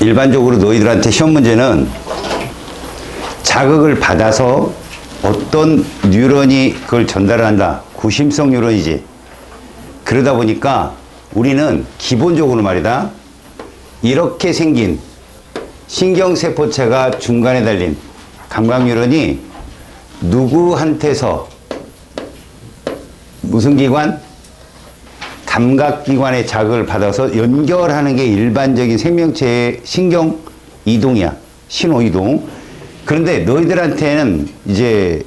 일반적으로 너희들한테 시험 문제는 자극을 받아서 어떤 뉴런이 그걸 전달을 한다. 구심성 뉴런이지. 그러다 보니까 우리는 기본적으로 말이다. 이렇게 생긴 신경세포체가 중간에 달린 감각뉴런이 누구한테서 무슨 기관? 감각기관의 자극을 받아서 연결하는 게 일반적인 생명체의 신경 이동이야. 신호 이동. 그런데 너희들한테는 이제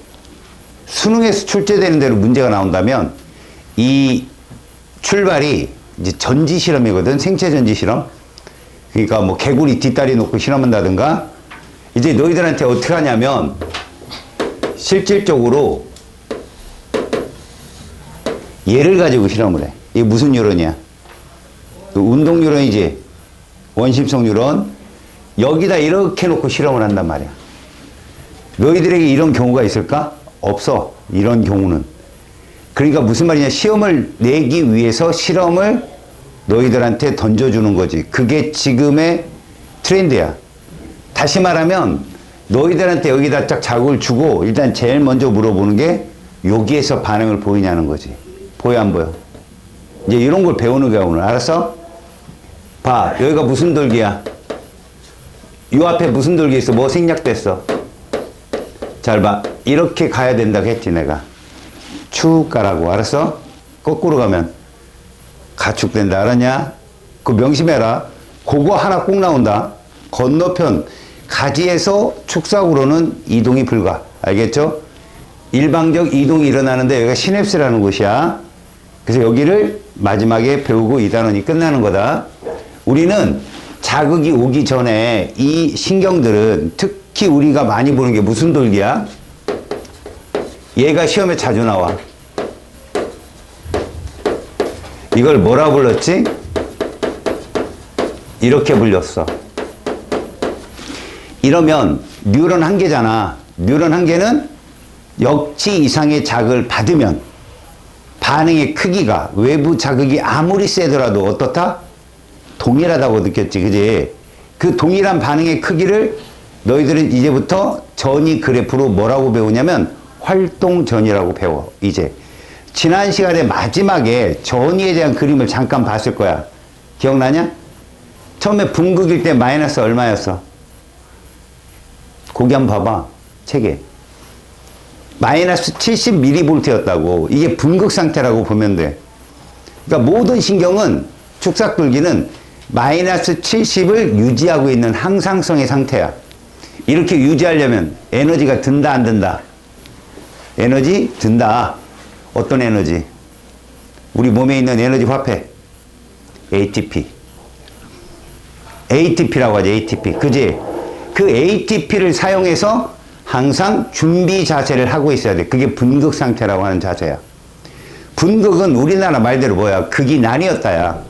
수능에서 출제되는 대로 문제가 나온다면 이 출발이 이제 전지 실험이거든. 생체 전지 실험. 그러니까 뭐 개구리 뒷다리 놓고 실험한다든가. 이제 너희들한테 어떻게 하냐면 실질적으로 얘를 가지고 실험을 해. 이게 무슨 뉴런이야? 운동 뉴런이지. 원심성 뉴런. 여기다 이렇게 놓고 실험을 한단 말이야. 너희들에게 이런 경우가 있을까? 없어. 이런 경우는. 그러니까 무슨 말이냐. 시험을 내기 위해서 실험을 너희들한테 던져주는 거지. 그게 지금의 트렌드야. 다시 말하면 너희들한테 여기다 딱 자극을 주고 일단 제일 먼저 물어보는 게 여기에서 반응을 보이냐는 거지. 보여 안 보여? 이제 이런 걸 배우는 거야 오늘. 알았어? 봐. 여기가 무슨 돌기야? 요 앞에 무슨 돌기 있어? 뭐 생략됐어? 잘 봐. 이렇게 가야 된다고 했지 내가. 축 가라고. 알았어? 거꾸로 가면 가축된다. 알았냐? 그거 명심해라. 그거 하나 꼭 나온다. 건너편 가지에서 축사구로는 이동이 불가. 알겠죠? 일방적 이동이 일어나는데 여기가 시냅스라는 곳이야. 그래서 여기를 마지막에 배우고 이 단원이 끝나는 거다. 우리는 자극이 오기 전에 이 신경들은 특히 우리가 많이 보는 게 무슨 돌기야? 얘가 시험에 자주 나와. 이걸 뭐라 불렀지? 이렇게 불렸어. 이러면 뉴런 한 개잖아. 뉴런 한 개는 역치 이상의 자극을 받으면 반응의 크기가 외부 자극이 아무리 세더라도 어떻다? 동일하다고 느꼈지. 그지? 그 동일한 반응의 크기를 너희들은 이제부터 전이 그래프로 뭐라고 배우냐면 활동전이라고 배워. 이제 지난 시간에 마지막에 전이에 대한 그림을 잠깐 봤을 거야. 기억나냐? 처음에 분극일 때 마이너스 얼마였어? 거기 한번 봐봐. 책에. 마이너스 70mV였다고. 이게 분극 상태라고 보면 돼. 그러니까 모든 신경은 축삭돌기는 마이너스 70을 유지하고 있는 항상성의 상태야. 이렇게 유지하려면 에너지가 든다 안 든다? 에너지 든다. 어떤 에너지? 우리 몸에 있는 에너지 화폐. ATP. ATP라고 하지. ATP. 그지? 그 ATP를 사용해서 항상 준비 자세를 하고 있어야 돼. 그게 분극 상태라고 하는 자세야. 분극은 우리나라 말대로 뭐야? 극이 나뉘었다야.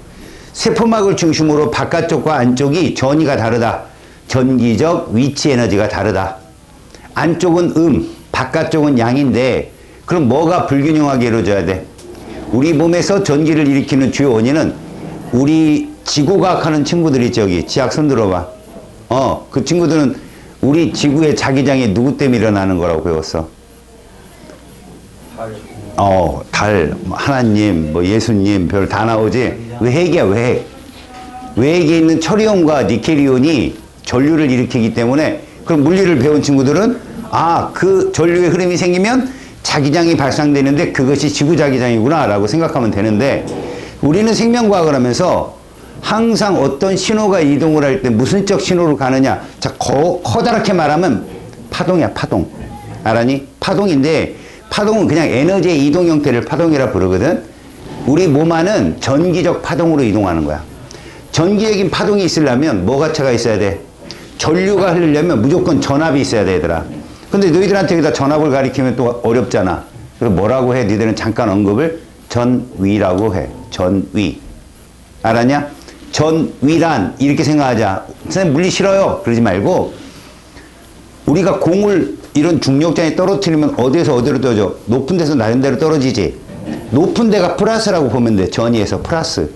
세포막을 중심으로 바깥쪽과 안쪽이 전이가 다르다. 전기적 위치 에너지가 다르다. 안쪽은 바깥쪽은 양인데 그럼 뭐가 불균형하게 이루어져야 돼? 우리 몸에서 전기를 일으키는 주요 원인은 우리 지구과학 하는 친구들 있지. 여기 지학 손 들어봐. 그 친구들은 우리 지구의 자기장이 누구 때문에 일어나는 거라고 배웠어? 달, 하나님, 뭐 예수님, 별 다 나오지? 외핵이야, 외핵. 외핵에 있는 철이온과 니켈이온이 전류를 일으키기 때문에 그럼 물리를 배운 친구들은 그 전류의 흐름이 생기면 자기장이 발생되는데 그것이 지구 자기장이구나 라고 생각하면 되는데 우리는 생명과학을 하면서 항상 어떤 신호가 이동을 할 때 무슨 적 신호로 가느냐. 자, 커다랗게 말하면 파동이야, 파동. 알았니? 파동인데 파동은 그냥 에너지의 이동 형태를 파동이라 부르거든. 우리 몸 안은 전기적 파동으로 이동하는 거야. 전기적인 파동이 있으려면 뭐 가차가 있어야 돼? 전류가 흐르려면 무조건 전압이 있어야 돼, 얘들아. 근데 너희들한테 여기다 전압을 가리키면 또 어렵잖아. 그래서 뭐라고 해? 너희들은 잠깐 언급을 전위라고 해. 전위. 알았냐? 전위란 이렇게 생각하자. 선생님 물리 싫어요. 그러지 말고 우리가 공을 이런 중력장에 떨어뜨리면 어디에서 어디로 떨어져? 높은 데서 낮은 데로 떨어지지. 높은 데가 플러스라고 보면 돼. 전위에서 플러스.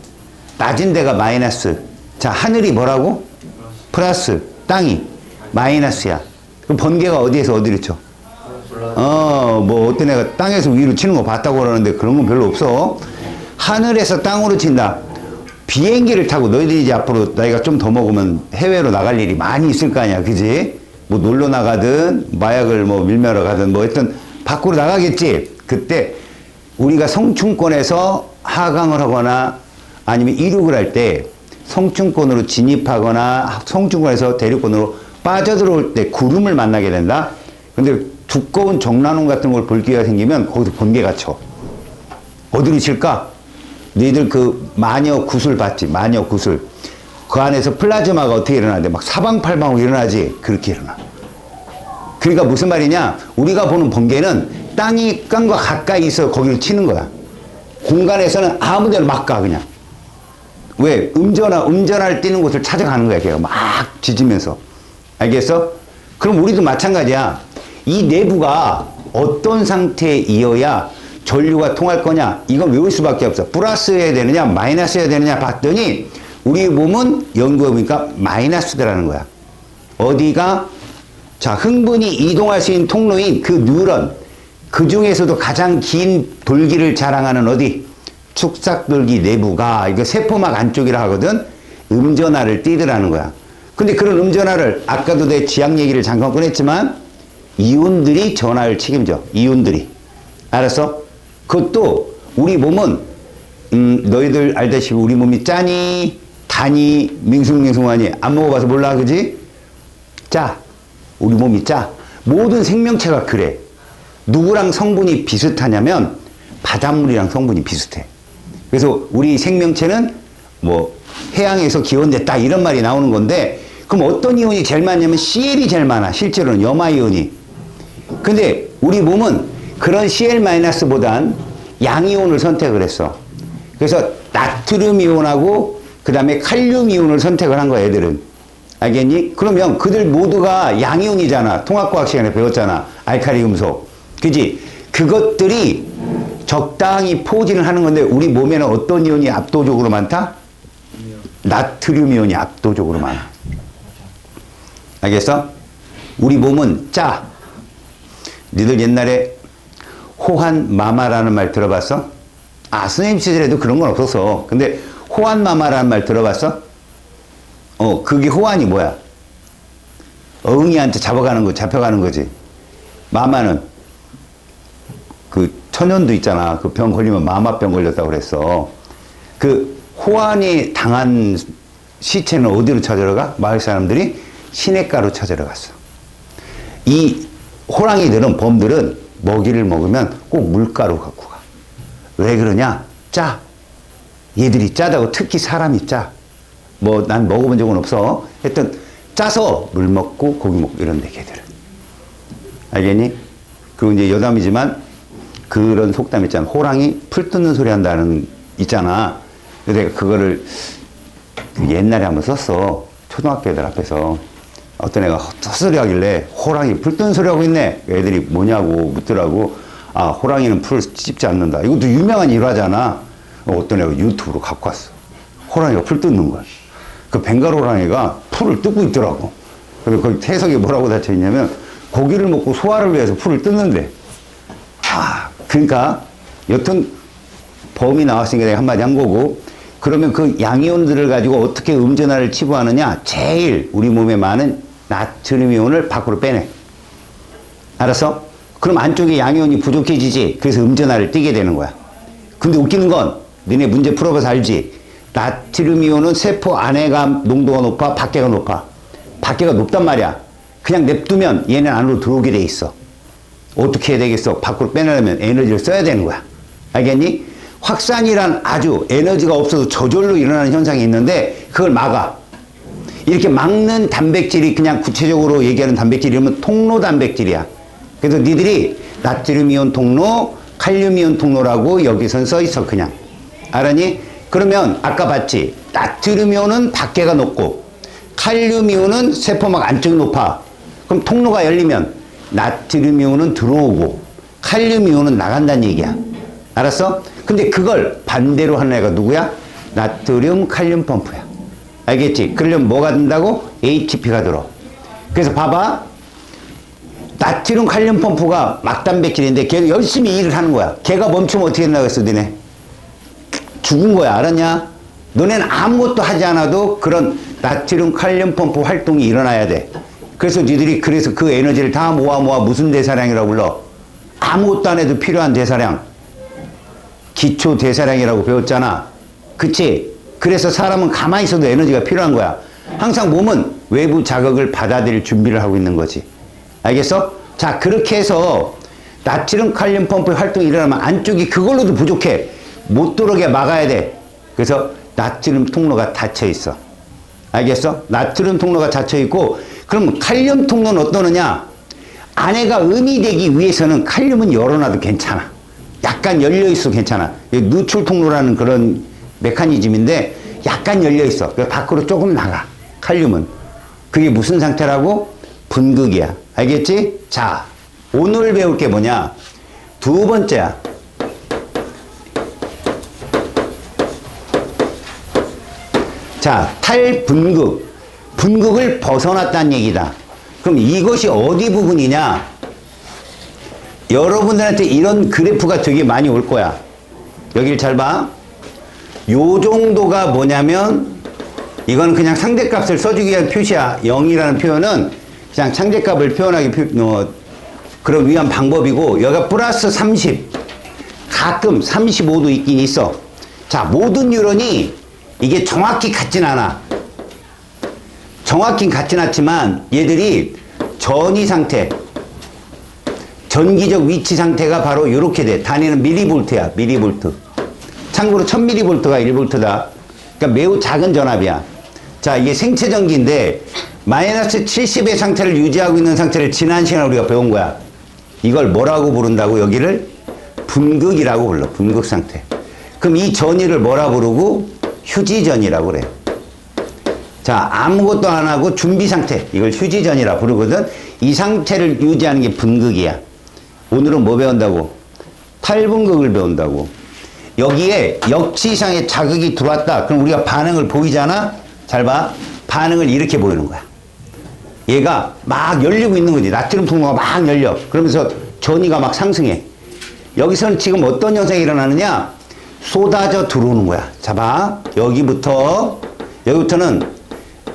낮은 데가 마이너스. 자, 하늘이 뭐라고? 플러스. 땅이 마이너스야. 그럼 번개가 어디에서 어디로 쳐? 뭐 어떤 애가 땅에서 위로 치는 거 봤다고 그러는데 그런 건 별로 없어. 하늘에서 땅으로 친다. 비행기를 타고 너희들이 이제 앞으로 나이가 좀 더 먹으면 해외로 나갈 일이 많이 있을 거 아니야. 그지? 뭐 놀러 나가든 마약을 뭐 밀매러 가든 뭐 하여튼 밖으로 나가겠지. 그때 우리가 성층권에서 하강을 하거나 아니면 이륙을 할 때 성층권으로 진입하거나 성층권에서 대륙권으로 빠져들어올 때 구름을 만나게 된다. 근데 두꺼운 정난원 같은 걸 볼 기회가 생기면 거기서 번개가 쳐. 어디로 칠까? 너희들 그 마녀 구슬 봤지? 마녀 구슬. 그 안에서 플라즈마가 어떻게 일어나는데 막 사방팔방으로 일어나지? 그렇게 일어나. 그러니까 무슨 말이냐? 우리가 보는 번개는 땅과 가까이 있어 거기를 치는 거야. 공간에서는 아무 데나 막 가, 그냥. 왜? 음전할 뛰는 곳을 찾아가는 거야, 걔가. 막 짖으면서. 알겠어? 그럼 우리도 마찬가지야. 이 내부가 어떤 상태이어야 전류가 통할 거냐? 이건 외울 수밖에 없어. 플러스여야 되느냐, 마이너스여야 되느냐 봤더니 우리 몸은 연구해보니까 마이너스더라는 거야. 어디가? 자, 흥분이 이동할 수 있는 통로인 그 뉴런, 그 중에서도 가장 긴 돌기를 자랑하는 어디? 축삭돌기 내부가, 이거 세포막 안쪽이라 하거든? 음전하를 띠더라는 거야. 근데 그런 음전하를, 아까도 내 지학 얘기를 잠깐 꺼냈지만, 이온들이 전하를 책임져. 이온들이. 알았어? 그것도 우리 몸은, 너희들 알다시피 우리 몸이 짜니, 다니, 밍숭밍숭하니, 안 먹어봐서 몰라, 그지? 짜. 우리 몸이 짜. 모든 생명체가 그래. 누구랑 성분이 비슷하냐면 바닷물이랑 성분이 비슷해. 그래서 우리 생명체는 뭐 해양에서 기원됐다 이런 말이 나오는 건데, 그럼 어떤 이온이 제일 많냐면 CL이 제일 많아. 실제로는 염화이온이. 근데 우리 몸은 그런 CL-보단 양이온을 선택을 했어. 그래서 나트륨 이온하고 그 다음에 칼륨 이온을 선택을 한 거야, 애들은. 알겠니? 그러면 그들 모두가 양이온이잖아. 통합과학 시간에 배웠잖아. 알칼리 금속. 그지? 그것들이 적당히 포진을 하는 건데 우리 몸에는 어떤 이온이 압도적으로 많다? 나트륨 이온이 압도적으로 많아. 알겠어? 우리 몸은 짜. 니들 옛날에 호환마마라는 말 들어봤어? 아, 선생님 시절에도 그런 건 없었어. 근데 호환마마라는 말 들어봤어? 그게 호환이 뭐야? 어흥이한테 잡혀가는 거지. 마마는 그 천연두 있잖아. 그 병 걸리면 마마병 걸렸다고 그랬어. 그 호환이 당한 시체는 어디로 찾으러 가? 마을 사람들이 시냇가로 찾으러 갔어. 이 호랑이들은, 범들은 먹이를 먹으면 꼭 물가로 갖고 가. 왜 그러냐? 짜. 얘들이 짜다고. 특히 사람이 짜. 뭐 난 먹어본 적은 없어. 하여튼 짜서 물 먹고 고기 먹고 이런데 걔들은. 알겠니? 그리고 이제 여담이지만 그런 속담 있잖아. 호랑이 풀 뜯는 소리 한다는 있잖아. 근데 내가 그거를 옛날에 한번 썼어. 초등학교 애들 앞에서. 어떤 애가 헛소리 하길래 호랑이 풀 뜯는 소리 하고 있네. 애들이 뭐냐고 묻더라고. 아, 호랑이는 풀을 씹지 않는다. 이것도 유명한 일화잖아. 어떤 애가 유튜브로 갖고 왔어. 호랑이가 풀 뜯는 거야. 그 벵갈 호랑이가 풀을 뜯고 있더라고. 그래서 거기 태석에 뭐라고 닫혀 있냐면 고기를 먹고 소화를 위해서 풀을 뜯는데. 그러니까 여튼 범이 나왔으니까 내가 한마디 한 거고, 그러면 그 양이온들을 가지고 어떻게 음전하를 치부하느냐? 제일 우리 몸에 많은 나트륨 이온을 밖으로 빼내. 알았어? 그럼 안쪽에 양이온이 부족해지지. 그래서 음전하를 띄게 되는 거야. 근데 웃기는 건 너네 문제 풀어봐서 알지? 나트륨 이온은 세포 안에가 농도가 높아, 밖에가 높아? 밖에가 높단 말이야. 그냥 냅두면 얘는 안으로 들어오게 돼 있어. 어떻게 해야 되겠어? 밖으로 빼내려면 에너지를 써야 되는 거야. 알겠니? 확산이란 아주 에너지가 없어서 저절로 일어나는 현상이 있는데 그걸 막아. 이렇게 막는 단백질이, 그냥 구체적으로 얘기하는 단백질이 이러면 통로 단백질이야. 그래서 니들이 나트륨 이온 통로, 칼륨 이온 통로라고 여기선 써 있어, 그냥. 알았니? 그러면 아까 봤지? 나트륨 이온은 밖에가 높고 칼륨 이온은 세포막 안쪽이 높아. 그럼 통로가 열리면 나트륨 이온은 들어오고 칼륨 이온은 나간다는 얘기야. 알았어? 근데 그걸 반대로 하는 애가 누구야? 나트륨 칼륨 펌프야. 알겠지? 그러려면 뭐가 된다고? ATP가 들어. 그래서 봐봐. 나트륨 칼륨 펌프가 막단백질인데 걔 열심히 일을 하는 거야. 걔가 멈추면 어떻게 된다고 했어, 너네? 죽은 거야. 알았냐? 너네는 아무것도 하지 않아도 그런 나트륨 칼륨 펌프 활동이 일어나야 돼. 그래서 니들이 그래서 그 에너지를 다 모아 무슨 대사량이라고 불러? 아무것도 안 해도 필요한 대사량. 기초 대사량이라고 배웠잖아. 그치? 그래서 사람은 가만히 있어도 에너지가 필요한 거야. 항상 몸은 외부 자극을 받아들일 준비를 하고 있는 거지. 알겠어? 자, 그렇게 해서 나트륨 칼륨 펌프 활동이 일어나면 안쪽이 그걸로도 부족해. 못 들어오게 막아야 돼. 그래서 나트륨 통로가 닫혀 있어. 알겠어? 나트륨 통로가 닫혀 있고, 그럼 칼륨 통로는 어떠느냐? 안에가 음이 되기 위해서는 칼륨은 열어놔도 괜찮아. 약간 열려 있어 괜찮아. 누출 통로라는 그런 메커니즘인데 약간 열려 있어. 밖으로 조금 나가. 칼륨은. 그게 무슨 상태라고? 분극이야. 알겠지? 자, 오늘 배울 게 뭐냐? 두 번째야. 자, 탈분극. 분극을 벗어났다는 얘기다. 그럼 이것이 어디 부분이냐? 여러분들한테 이런 그래프가 되게 많이 올 거야. 여길 잘 봐. 요 정도가 뭐냐면 이건 그냥 상대값을 써주기 위한 표시야. 0이라는 표현은 그냥 상대값을 표현하기 그런 위한 방법이고, 여기가 플러스 30, 가끔 35도 있긴 있어. 자, 모든 뉴런이 이게 정확히 같진 않아. 정확히 같진 않지만 얘들이 전위 상태, 전기적 위치 상태가 바로 이렇게 돼. 단위는 밀리볼트야. 밀리볼트. 참고로 1000mV가 1V다. 그러니까 매우 작은 전압이야. 자, 이게 생체 전기인데 마이너스 70의 상태를 유지하고 있는 상태를 지난 시간에 우리가 배운 거야. 이걸 뭐라고 부른다고? 여기를 분극이라고 불러. 분극 상태. 그럼 이 전위를 뭐라 부르고? 휴지전이라고 그래. 자, 아무것도 안 하고 준비 상태. 이걸 휴지전이라 부르거든. 이 상태를 유지하는 게 분극이야. 오늘은 뭐 배운다고? 탈분극을 배운다고. 여기에 역치 이상의 자극이 들어왔다. 그럼 우리가 반응을 보이잖아? 잘 봐. 반응을 이렇게 보이는 거야. 얘가 막 열리고 있는 거지. 나트륨 통로가 막 열려. 그러면서 전위가 막 상승해. 여기서는 지금 어떤 현상이 일어나느냐? 쏟아져 들어오는 거야. 자, 봐. 여기부터는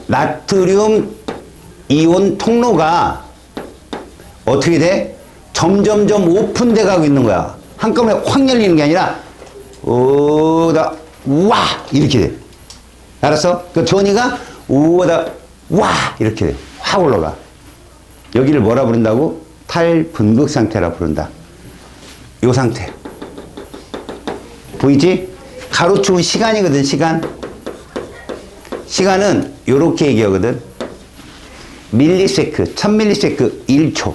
나트륨 이온 통로가 어떻게 돼? 점점점 오픈돼 가고 있는 거야. 한꺼번에 확 열리는 게 아니라 오다 와 이렇게 돼. 알았어? 그 전이가 오다 와 이렇게 돼. 확 올라가. 여기를 뭐라 부른다고? 탈분극 상태라 부른다. 요 상태. 보이지? 가로축은 시간이거든. 시간은 요렇게 얘기하거든. 밀리세크, 1000밀리세크 1초.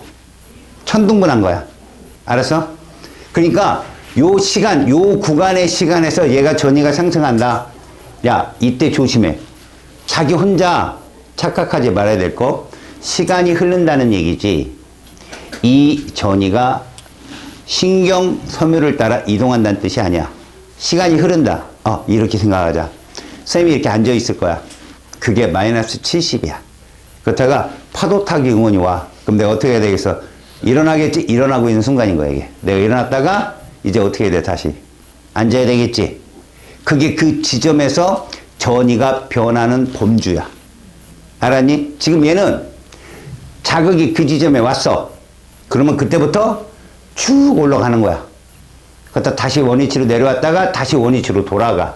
천등분한 거야. 알았어? 그러니까 요 시간, 요 구간의 시간에서 얘가 전위가 상승한다. 야, 이때 조심해. 자기 혼자 착각하지 말아야 될 거. 시간이 흐른다는 얘기지. 이 전위가 신경 섬유를 따라 이동한다는 뜻이 아니야. 시간이 흐른다. 이렇게 생각하자. 쌤이 이렇게 앉아 있을 거야. 그게 마이너스 70이야. 그렇다가 파도 타기 응원이 와. 그럼 내가 어떻게 해야 되겠어? 일어나겠지? 일어나고 있는 순간인 거야, 이게. 내가 일어났다가 이제 어떻게 해야 돼, 다시? 앉아야 되겠지? 그게 그 지점에서 전위가 변하는 범주야. 알았니? 지금 얘는 자극이 그 지점에 왔어. 그러면 그때부터 쭉 올라가는 거야. 그러다 다시 원위치로 내려왔다가 다시 원위치로 돌아가.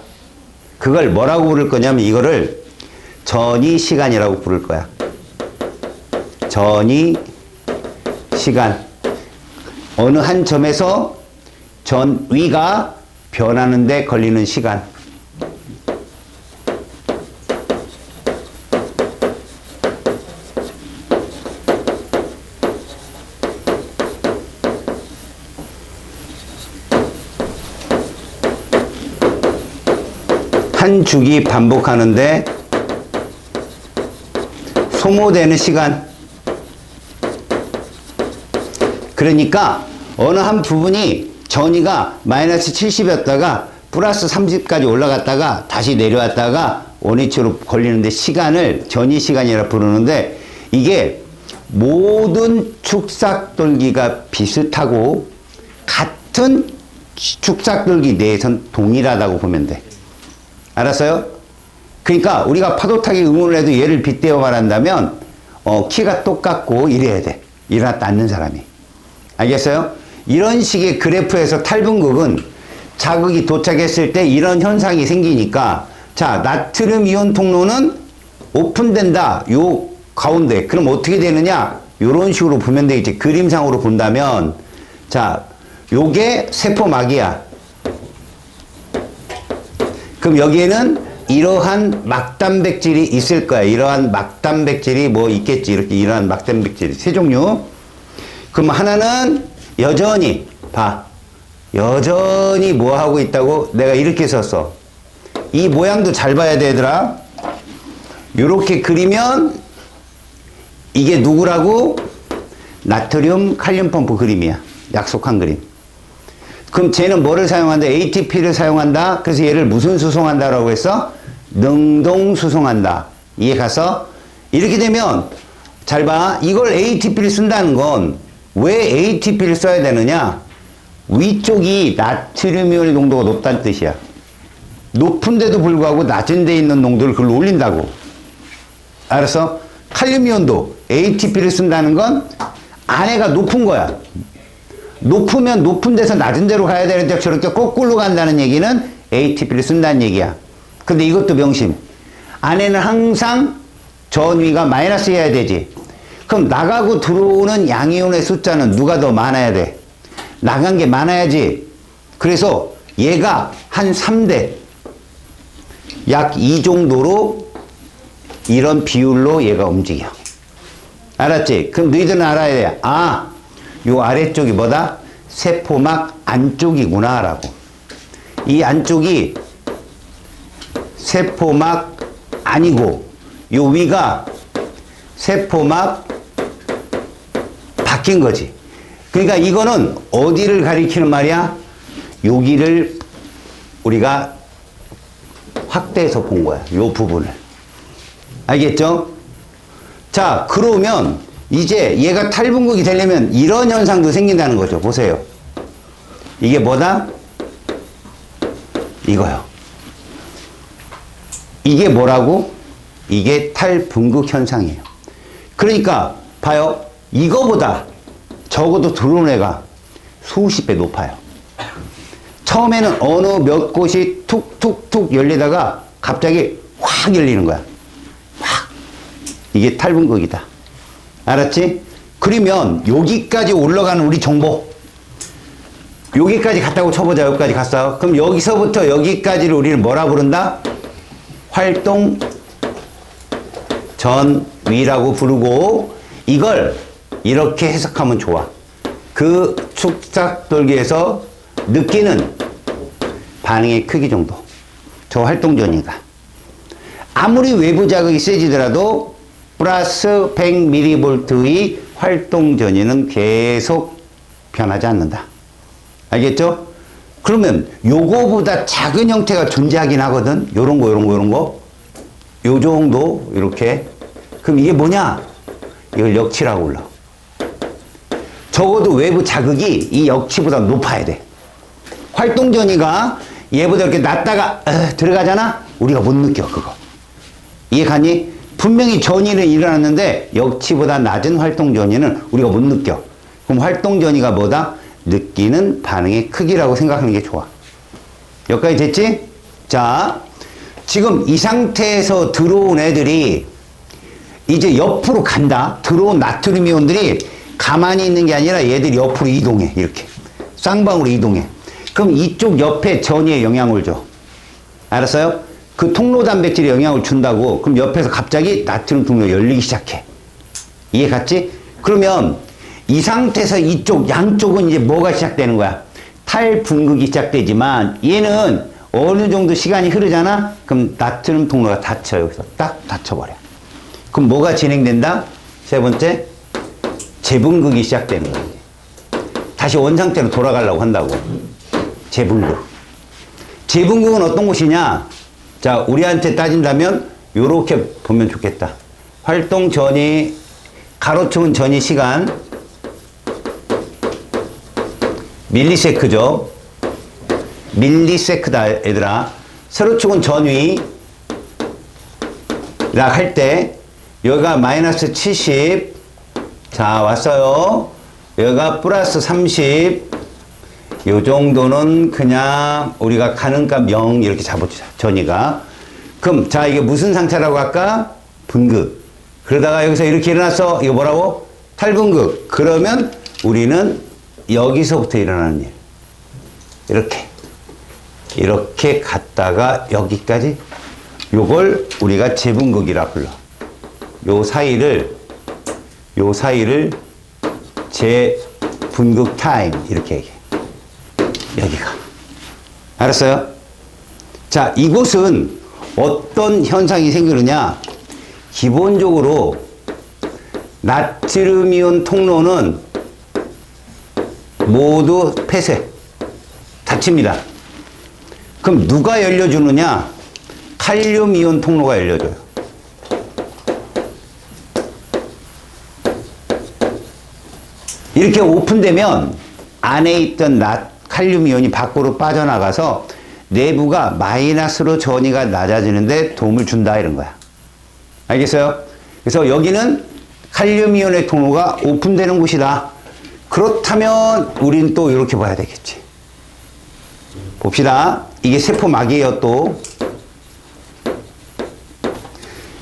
그걸 뭐라고 부를 거냐면 이거를 전위 시간이라고 부를 거야. 전위 시간. 어느 한 점에서 전위가 변하는데 걸리는 시간. 한 주기 반복하는데 소모되는 시간. 그러니까 어느 한 부분이 전위가 마이너스 70이었다가 플러스 30까지 올라갔다가 다시 내려왔다가 원위치로 걸리는데 시간을 전이 시간이라 부르는데 이게 모든 축삭돌기가 비슷하고 같은 축삭돌기 내에선 동일하다고 보면 돼. 알았어요? 그러니까 우리가 파도타기 응원을 해도 얘를 빗대어 말한다면 키가 똑같고 이래야 돼. 일어났다 앉는 사람이. 알겠어요? 이런 식의 그래프에서 탈분극은 자극이 도착했을 때 이런 현상이 생기니까 자, 나트륨 이온 통로는 오픈된다. 요 가운데. 그럼 어떻게 되느냐? 요런 식으로 보면 되겠지. 그림상으로 본다면 자, 요게 세포막이야. 그럼 여기에는 이러한 막단백질이 있을 거야. 이러한 막단백질이 뭐 있겠지. 이렇게 이러한 막단백질이 세 종류. 그럼 하나는 여전히 봐. 여전히 뭐 하고 있다고? 내가 이렇게 썼어. 이 모양도 잘 봐야 되더라. 요렇게 그리면 이게 누구라고? 나트륨 칼륨 펌프 그림이야. 약속한 그림. 그럼 쟤는 뭐를 사용한다? ATP를 사용한다. 그래서 얘를 무슨 수송한다라고 했어? 능동 수송한다. 이해 가서? 이렇게 되면 잘 봐. 이걸 ATP를 쓴다는 건 왜 ATP를 써야 되느냐? 위쪽이 나트륨이온 농도가 높다는 뜻이야. 높은데도 불구하고 낮은 데 있는 농도를 글로 올린다고. 알았어? 칼륨이온도 ATP를 쓴다는 건 안에가 높은 거야. 높으면 높은 데서 낮은 데로 가야 되는데 저렇게 거꾸로 간다는 얘기는 ATP를 쓴다는 얘기야. 근데 이것도 명심. 안에는 항상 전위가 마이너스여야 되지. 그럼 나가고 들어오는 양이온의 숫자는 누가 더 많아야 돼? 나간 게 많아야지. 그래서 얘가 한 3대 약 이 정도로 이런 비율로 얘가 움직여. 알았지? 그럼 너희들은 알아야 돼. 아, 요 아래쪽이 뭐다? 세포막 안쪽이구나 라고. 이 안쪽이 세포막 아니고 요 위가 세포막 바뀐 거지. 그러니까 이거는 어디를 가리키는 말이야? 여기를 우리가 확대해서 본 거야. 요 부분을. 알겠죠? 자, 그러면 이제 얘가 탈분극이 되려면 이런 현상도 생긴다는 거죠. 보세요. 이게 뭐다? 이거요. 이게 뭐라고? 이게 탈분극 현상이에요. 그러니까 봐요. 이거보다 적어도 들어오는 애가 수십 배 높아요. 처음에는 어느 몇 곳이 툭툭툭 열리다가 갑자기 확 열리는 거야. 확. 이게 탈분극이다. 알았지? 그러면 여기까지 올라가는 우리 정보. 여기까지 갔다고 쳐보자. 여기까지 갔어. 그럼 여기서부터 여기까지를 우리는 뭐라 부른다? 활동 전위라고 부르고 이걸 이렇게 해석하면 좋아. 그 축삭돌기에서 느끼는 반응의 크기 정도. 저 활동전이가. 아무리 외부 자극이 세지더라도 플러스 100mV의 활동전이는 계속 변하지 않는다. 알겠죠? 그러면 요거보다 작은 형태가 존재하긴 하거든. 요런 거, 요런 거, 요런 거. 요 정도, 이렇게. 그럼 이게 뭐냐? 이걸 역치라고 불러. 적어도 외부 자극이 이 역치보다 높아야 돼. 활동전이가 얘보다 이렇게 낮다가 들어가잖아? 우리가 못 느껴, 그거. 이해 가니? 분명히 전이는 일어났는데 역치보다 낮은 활동전이는 우리가 못 느껴. 그럼 활동전이가 뭐다? 느끼는 반응의 크기라고 생각하는 게 좋아. 여기까지 됐지? 자, 지금 이 상태에서 들어온 애들이 이제 옆으로 간다. 들어온 나트륨 이온들이 가만히 있는 게 아니라 얘들이 옆으로 이동해. 이렇게. 쌍방으로 이동해. 그럼 이쪽 옆에 전이에 영향을 줘. 알았어요? 그 통로 단백질에 영향을 준다고. 그럼 옆에서 갑자기 나트륨 통로가 열리기 시작해. 이해 갔지? 그러면 이 상태에서 이쪽 양쪽은 이제 뭐가 시작되는 거야? 탈분극이 시작되지만 얘는 어느 정도 시간이 흐르잖아? 그럼 나트륨 통로가 닫혀. 여기서 딱 닫혀버려. 그럼 뭐가 진행된다? 세 번째, 재분극이 시작되는 거야. 다시 원상태로 돌아가려고 한다고. 재분극. 제분극은 어떤 곳이냐? 자, 우리한테 따진다면 요렇게 보면 좋겠다. 활동 전이, 가로축은 전이 시간, 밀리세크죠. 밀리세크다, 얘들아. 세로축은 전위. 라 할 때, 여기가 마이너스 70. 자, 왔어요. 여기가 플러스 30. 요 정도는 그냥 우리가 가능값 0 이렇게 잡아주자. 전위가. 그럼, 자, 이게 무슨 상태라고 할까? 분극. 그러다가 여기서 이렇게 일어났어. 이거 뭐라고? 탈분극. 그러면 우리는 여기서부터 일어나는 일. 이렇게 갔다가 여기까지. 요걸 우리가 재분극이라 불러. 요 사이를 재분극 타임. 이렇게 얘기해. 여기가. 알았어요? 자, 이곳은 어떤 현상이 생기느냐? 기본적으로 나트륨이온 통로는 모두 폐쇄, 닫힙니다. 그럼 누가 열려주느냐? 칼륨이온 통로가 열려줘요. 이렇게 오픈되면 안에 있던 칼륨이온이 밖으로 빠져나가서 내부가 마이너스로 전위가 낮아지는데 도움을 준다 이런 거야. 알겠어요? 그래서 여기는 칼륨이온의 통로가 오픈되는 곳이다. 그렇다면 우리는 또 이렇게 봐야 되겠지. 봅시다. 이게 세포막이에요. 또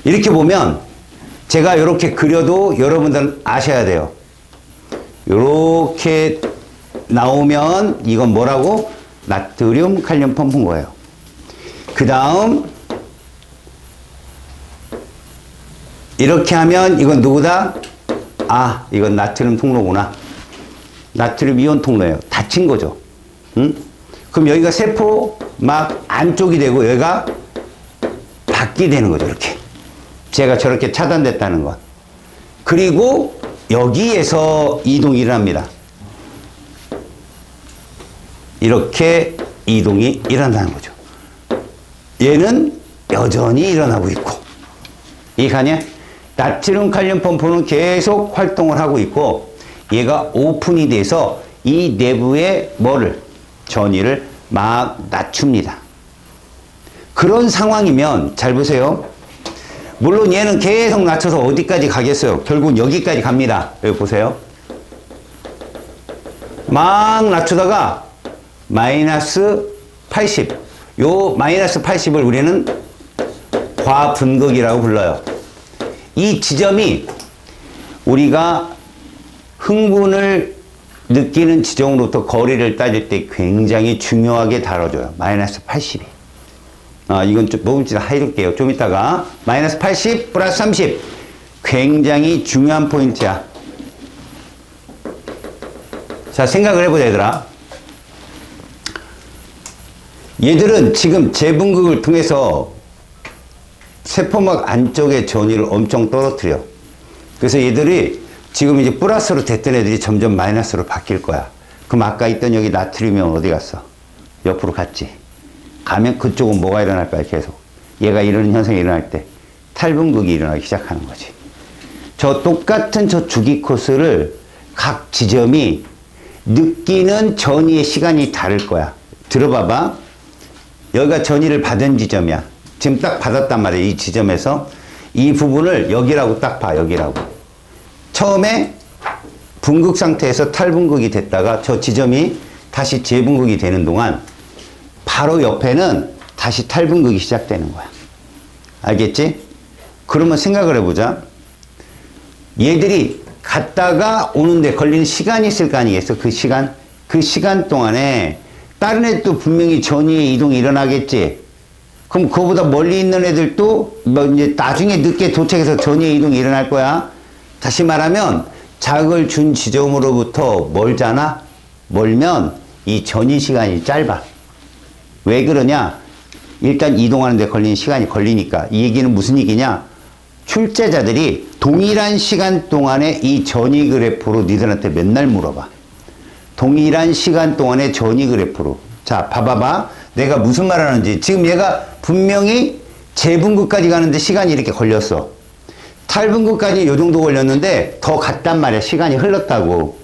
이렇게 보면 제가 이렇게 그려도 여러분들은 아셔야 돼요. 이렇게 나오면 이건 뭐라고? 나트륨 칼륨 펌프인 거예요. 그 다음 이렇게 하면 이건 누구다? 아, 이건 나트륨 통로구나. 나트륨 이온 통로예요. 닫힌 거죠. 응? 그럼 여기가 세포막 안쪽이 되고 여기가 밖이 되는 거죠. 이렇게. 제가 저렇게 차단됐다는 것. 그리고 여기에서 이동이 일어납니다. 이렇게 이동이 일어나는 거죠. 얘는 여전히 일어나고 있고. 이해가냐? 나트륨 칼륨 펌프는 계속 활동을 하고 있고 얘가 오픈이 돼서 이 내부에 뭐를? 전위를 막 낮춥니다. 그런 상황이면 잘 보세요. 물론 얘는 계속 낮춰서 어디까지 가겠어요? 결국은 여기까지 갑니다. 여기 보세요. 막 낮추다가 마이너스 80. 요 마이너스 80을 우리는 과분극이라고 불러요. 이 지점이 우리가 흥분을 느끼는 지점으로부터 거리를 따질 때 굉장히 중요하게 다뤄줘요. 마이너스 80이. 이건 좀 너무 해줄게요. 좀 이따가. 마이너스 80 플러스 30. 굉장히 중요한 포인트야. 자, 생각을 해보자, 얘들아. 얘들은 지금 재분극을 통해서 세포막 안쪽의 전위를 엄청 떨어뜨려. 그래서 얘들이 지금 이제 플러스로 됐던 애들이 점점 마이너스로 바뀔 거야. 그럼 아까 있던 여기 나트륨이 어디 갔어? 옆으로 갔지. 가면 그쪽은 뭐가 일어날 거야, 계속. 얘가 이런 현상이 일어날 때 탈분극이 일어나기 시작하는 거지. 저 똑같은 저 주기 코스를 각 지점이 느끼는 전위의 시간이 다를 거야. 들어봐봐. 여기가 전위를 받은 지점이야. 지금 딱 받았단 말이야. 이 지점에서. 이 부분을 여기라고 딱 봐. 여기라고. 처음에 분극 상태에서 탈분극이 됐다가 저 지점이 다시 재분극이 되는 동안 바로 옆에는 다시 탈분극이 시작되는 거야. 알겠지? 그러면 생각을 해보자. 얘들이 갔다가 오는데 걸리는 시간이 있을 거 아니겠어? 그 시간 동안에 다른 애도 분명히 전위의 이동이 일어나겠지? 그럼 그거보다 멀리 있는 애들도 뭐 이제 나중에 늦게 도착해서 전위의 이동이 일어날 거야. 다시 말하면 자극을 준 지점으로부터 멀잖아? 멀면 이 전위 시간이 짧아. 왜 그러냐? 일단 이동하는 데 걸리는 시간이 걸리니까. 이 얘기는 무슨 얘기냐? 출제자들이 동일한 시간 동안에 이 전위 그래프로 니들한테 맨날 물어봐. 동일한 시간 동안의 전위 그래프로. 자, 봐봐봐. 내가 무슨 말 하는지. 지금 얘가 분명히 재분급까지 가는데 시간이 이렇게 걸렸어. 탈분급까지 요 정도 걸렸는데 더 갔단 말이야. 시간이 흘렀다고.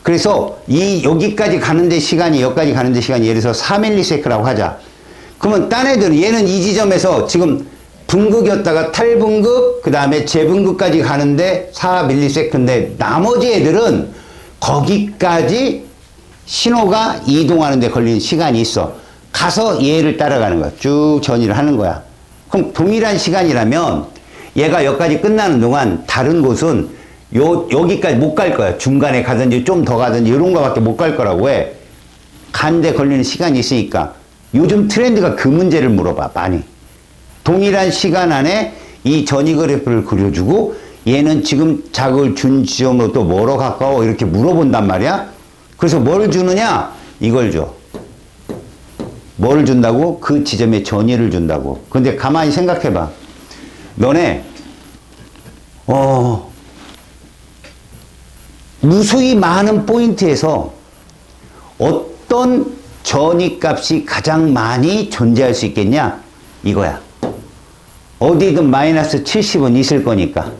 그래서 여기까지 가는데 시간이, 여기까지 가는데 시간이 예를 들어서 4ms라고 하자. 그러면 딴 애들은 얘는 이 지점에서 지금 분급이었다가 탈분급, 그 다음에 재분급까지 가는데 4ms인데 나머지 애들은 거기까지 신호가 이동하는데 걸리는 시간이 있어. 가서 얘를 따라가는 거야. 쭉 전이를 하는 거야. 그럼 동일한 시간이라면 얘가 여기까지 끝나는 동안 다른 곳은 여기까지 못 갈 거야. 중간에 가든지 좀 더 가든지 이런 거밖에 못 갈 거라고 해. 간데 걸리는 시간이 있으니까. 요즘 트렌드가 그 문제를 물어봐. 많이. 동일한 시간 안에 이 전위 그래프를 그려주고 얘는 지금 자극을 준 지점으로 또 뭐로 가까워 이렇게 물어본단 말이야. 그래서 뭘 주느냐? 이걸 줘. 뭘 준다고? 그 지점에 전위를 준다고. 근데 가만히 생각해봐. 너네 무수히 많은 포인트에서 어떤 전위 값이 가장 많이 존재할 수 있겠냐? 이거야. 어디든 마이너스 70은 있을 거니까.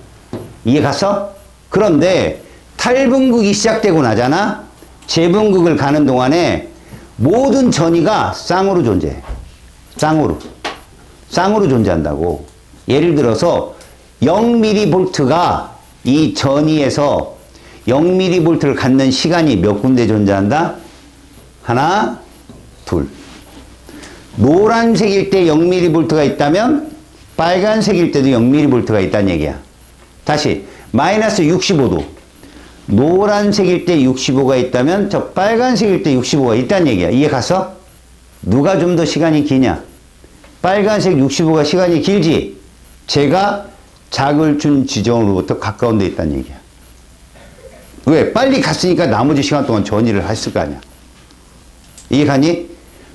이해 갔어? 그런데 탈분극이 시작되고 나잖아? 재분극을 가는 동안에 모든 전위가 쌍으로 존재해. 쌍으로. 쌍으로 존재한다고. 예를 들어서 0mV가 이 전위에서 0mV를 갖는 시간이 몇 군데 존재한다? 하나, 둘. 노란색일 때 0mV가 있다면 빨간색일 때도 0mV가 있다는 얘기야. 다시 마이너스 65도. 노란색일 때 65가 있다면 저 빨간색일 때 65가 있다는 얘기야. 이해 갔어? 누가 좀 더 시간이 기냐? 빨간색 65가 시간이 길지? 제가 자극을 준 지점으로부터 가까운 데 있다는 얘기야. 왜? 빨리 갔으니까 나머지 시간 동안 전이를 했을 거 아니야. 이해 가니?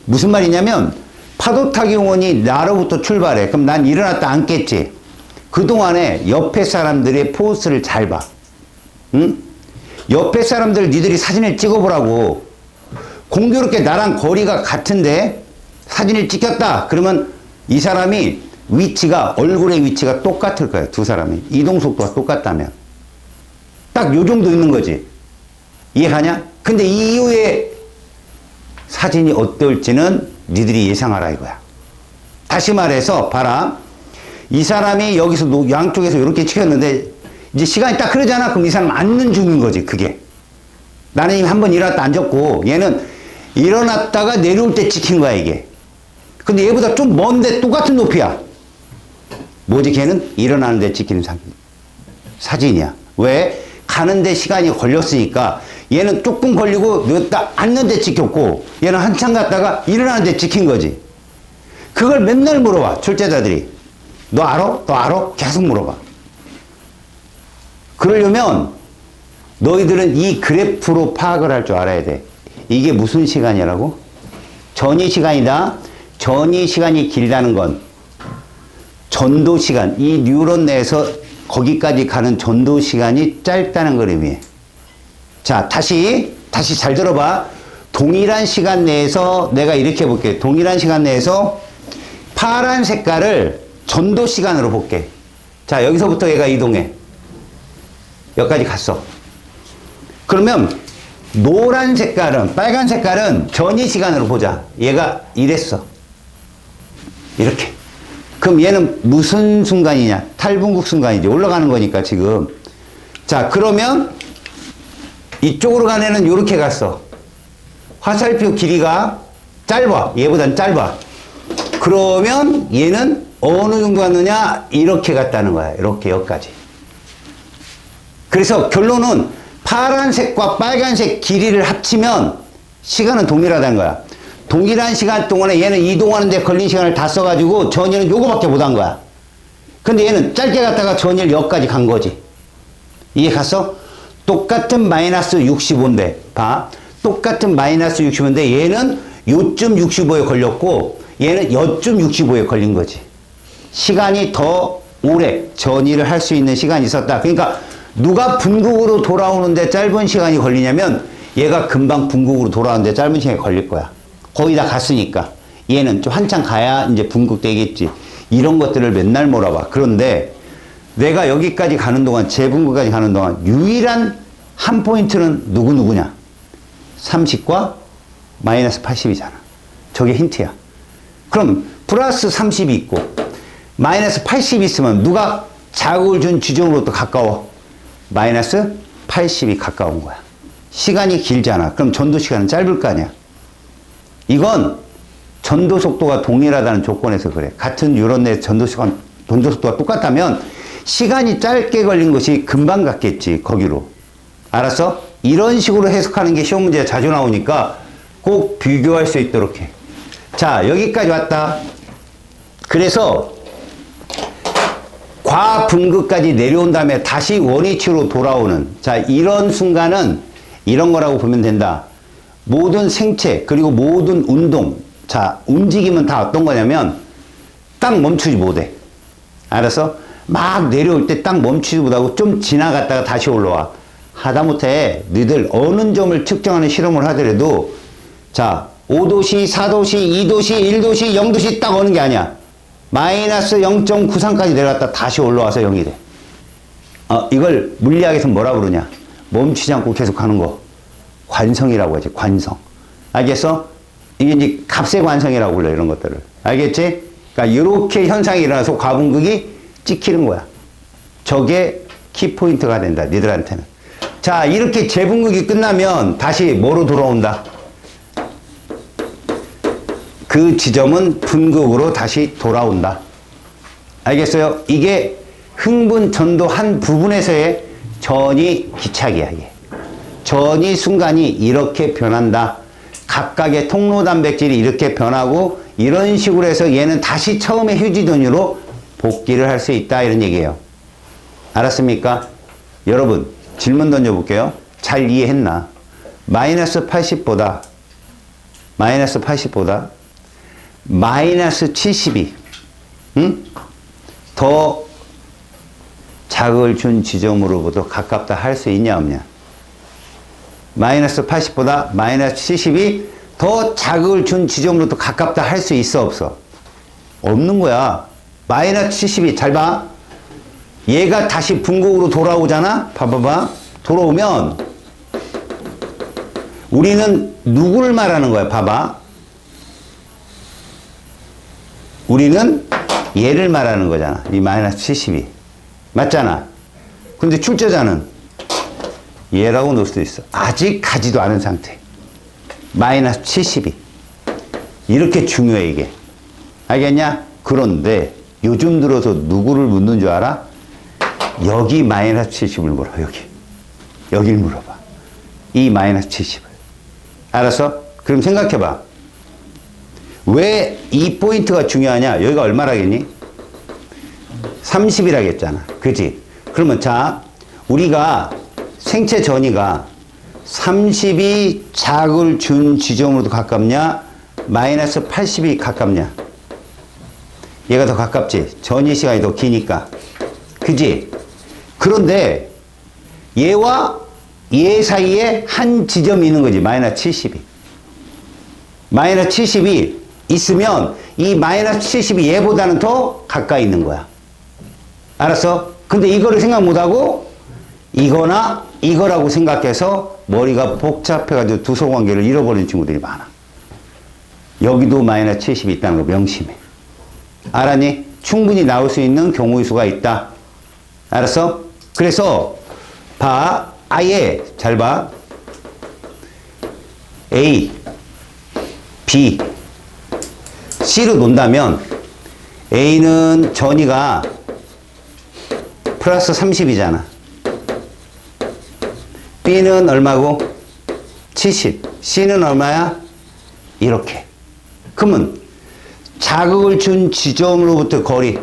무슨 말이냐면 파도타기 용원이 나로부터 출발해. 그럼 난 일어났다 앉겠지. 그동안에 옆에 사람들의 포스를 잘 봐. 응? 옆에 사람들 니들이 사진을 찍어보라고. 공교롭게 나랑 거리가 같은데 사진을 찍혔다. 그러면 이 사람이 위치가, 얼굴의 위치가 똑같을 거야. 두 사람이. 이동속도가 똑같다면. 딱 요 정도 있는 거지. 이해가냐? 근데 이후에 사진이 어떨지는 니들이 예상하라 이거야. 다시 말해서 봐라. 이 사람이 여기서 양쪽에서 이렇게 찍혔는데 이제 시간이 딱 흐르잖아. 그럼 이 사람 앉는 중인 거지. 그게. 나는 이미 한번 일어났다 앉았고 얘는 일어났다가 내려올 때 찍힌 거야 이게. 근데 얘보다 좀 먼데 똑같은 높이야. 뭐지? 걔는 일어나는데 찍히는 사진이야. 왜? 가는데 시간이 걸렸으니까. 얘는 조금 걸리고 딱 앉는데 찍혔고 얘는 한참 갔다가 일어나는데 찍힌 거지. 그걸 맨날 물어봐 출제자들이. 너 알아? 너 알아? 계속 물어봐. 그러려면 너희들은 이 그래프로 파악을 할 줄 알아야 돼. 이게 무슨 시간이라고? 전위 시간이다. 전위 시간이 길다는 건 전도 시간, 이 뉴런 내에서 거기까지 가는 전도 시간이 짧다는 걸 의미해. 자, 다시 잘 들어봐. 동일한 시간 내에서 내가 이렇게 볼게. 동일한 시간 내에서 파란 색깔을 전도 시간으로 볼게. 자, 여기서부터 얘가 이동해. 여기까지 갔어. 그러면 노란 색깔은, 빨간 색깔은 전위 시간으로 보자. 얘가 이랬어. 이렇게. 그럼 얘는 무슨 순간이냐? 탈분극 순간이지. 올라가는 거니까 지금. 자, 그러면 이쪽으로 간 애는 이렇게 갔어. 화살표 길이가 짧아. 얘보단 짧아. 그러면 얘는 어느 정도 갔느냐? 이렇게 갔다는 거야. 이렇게 여기까지. 그래서 결론은 파란색과 빨간색 길이를 합치면 시간은 동일하다는 거야. 동일한 시간 동안에 얘는 이동하는데 걸린 시간을 다 써가지고 전이는 요거밖에 못한 거야. 근데 얘는 짧게 갔다가 전이를 여기까지 간 거지. 이해 갔어? 똑같은 마이너스 65인데 봐. 똑같은 마이너스 65인데 얘는 요쯤 65에 걸렸고 얘는 여쯤 65에 걸린 거지. 시간이 더 오래 전이를 할 수 있는 시간이 있었다. 그러니까 누가 분국으로 돌아오는데 짧은 시간이 걸리냐면 얘가 금방 분국으로 돌아오는데 짧은 시간이 걸릴 거야. 거의 다 갔으니까. 얘는 좀 한참 가야 이제 분극되겠지. 이런 것들을 맨날 몰아봐. 그런데 내가 여기까지 가는 동안, 재분극까지 가는 동안 유일한 한 포인트는 누구냐? 30과 마이너스 80이잖아. 저게 힌트야. 그럼 플러스 30이 있고 마이너스 80이 있으면 누가 자극을 준 지점으로부터 가까워? 마이너스 80이 가까운 거야. 시간이 길잖아. 그럼 전도 시간은 짧을 거 아니야. 이건 전도 속도가 동일하다는 조건에서 그래. 같은 유론 내 전도 속도가 똑같다면 시간이 짧게 걸린 것이 금방 갔겠지, 거기로. 알았어? 이런 식으로 해석하는 게 시험 문제에 자주 나오니까 꼭 비교할 수 있도록 해. 자, 여기까지 왔다. 그래서 과분극까지 내려온 다음에 다시 원위치로 돌아오는, 자, 이런 순간은 이런 거라고 보면 된다. 모든 생체 그리고 모든 운동, 자, 움직임은 다 어떤 거냐면 딱 멈추지 못해. 알았어? 막 내려올 때 딱 멈추지 못하고 좀 지나갔다가 다시 올라와. 하다못해 너희들 어느 점을 측정하는 실험을 하더라도, 자, 5도시, 4도시, 2도시, 1도시, 0도시 딱 오는 게 아니야. 마이너스 0.93까지 내려갔다 다시 올라와서 0이 돼. 이걸 물리학에서 뭐라 부르냐? 멈추지 않고 계속 가는 거. 관성이라고 하지, 관성. 알겠어? 이게 이제 값의 관성이라고 불러, 이런 것들을. 알겠지? 그러니까 이렇게 현상이 일어나서 과분극이 찍히는 거야. 저게 키포인트가 된다, 니들한테는. 자, 이렇게 재분극이 끝나면 다시 뭐로 돌아온다? 그 지점은 분극으로 다시 돌아온다. 알겠어요? 이게 흥분 전도 한 부분에서의 전이 기착이야, 이게. 전이 순간이 이렇게 변한다. 각각의 통로 단백질이 이렇게 변하고 이런 식으로 해서 얘는 다시 처음에 휴지전유로 복귀를 할 수 있다, 이런 얘기예요. 알았습니까? 여러분, 질문 던져볼게요. 잘 이해했나? 마이너스 80보다 마이너스 70이 더 자극을 준 지점으로부터 가깝다 할 수 있냐 없냐? 마이너스 80보다 마이너스 70이 더 자극을 준 지점으로부터 가깝다 할 수 있어 없어? 없는 거야. 마이너스 70이, 잘 봐. 얘가 다시 분극으로 돌아오잖아? 봐봐봐. 돌아오면 우리는 누구를 말하는 거야? 봐봐. 우리는 얘를 말하는 거잖아. 이 마이너스 70이. 맞잖아. 근데 출제자는 얘라고 넣을 수도 있어. 아직 가지도 않은 상태. 마이너스 70이. 이렇게 중요해, 이게. 알겠냐? 그런데 요즘 들어서 누구를 묻는 줄 알아? 여기 마이너스 70을 물어, 여기. 여길 물어봐. 이 마이너스 70을. 알았어? 그럼 생각해봐. 왜 이 포인트가 중요하냐? 여기가 얼마라겠니? 30이라겠잖아. 그지? 그러면 자, 우리가 생체 전이가 30이 자극을 준 지점으로도 가깝냐? 마이너스 80이 가깝냐? 얘가 더 가깝지. 전이 시간이 더 기니까. 그지? 그런데 얘와 얘 사이에 한 지점이 있는 거지. 마이너스 70이. 마이너스 70이 있으면 이 마이너스 70이 얘보다는 더 가까이 있는 거야. 알았어? 근데 이거를 생각 못하고 이거나 이거라고 생각해서 머리가 복잡해가지고 두서관계를 잃어버리는 친구들이 많아. 여기도 마이너스 70이 있다는 거 명심해. 알았니? 충분히 나올 수 있는 경우의 수가 있다. 알았어? 그래서 봐. 아예 잘 봐. A, B, C로 논다면 A는 전이가 플러스 30이잖아. B는 얼마고? 70. C는 얼마야? 이렇게. 그러면 자극을 준 지점으로부터 거리.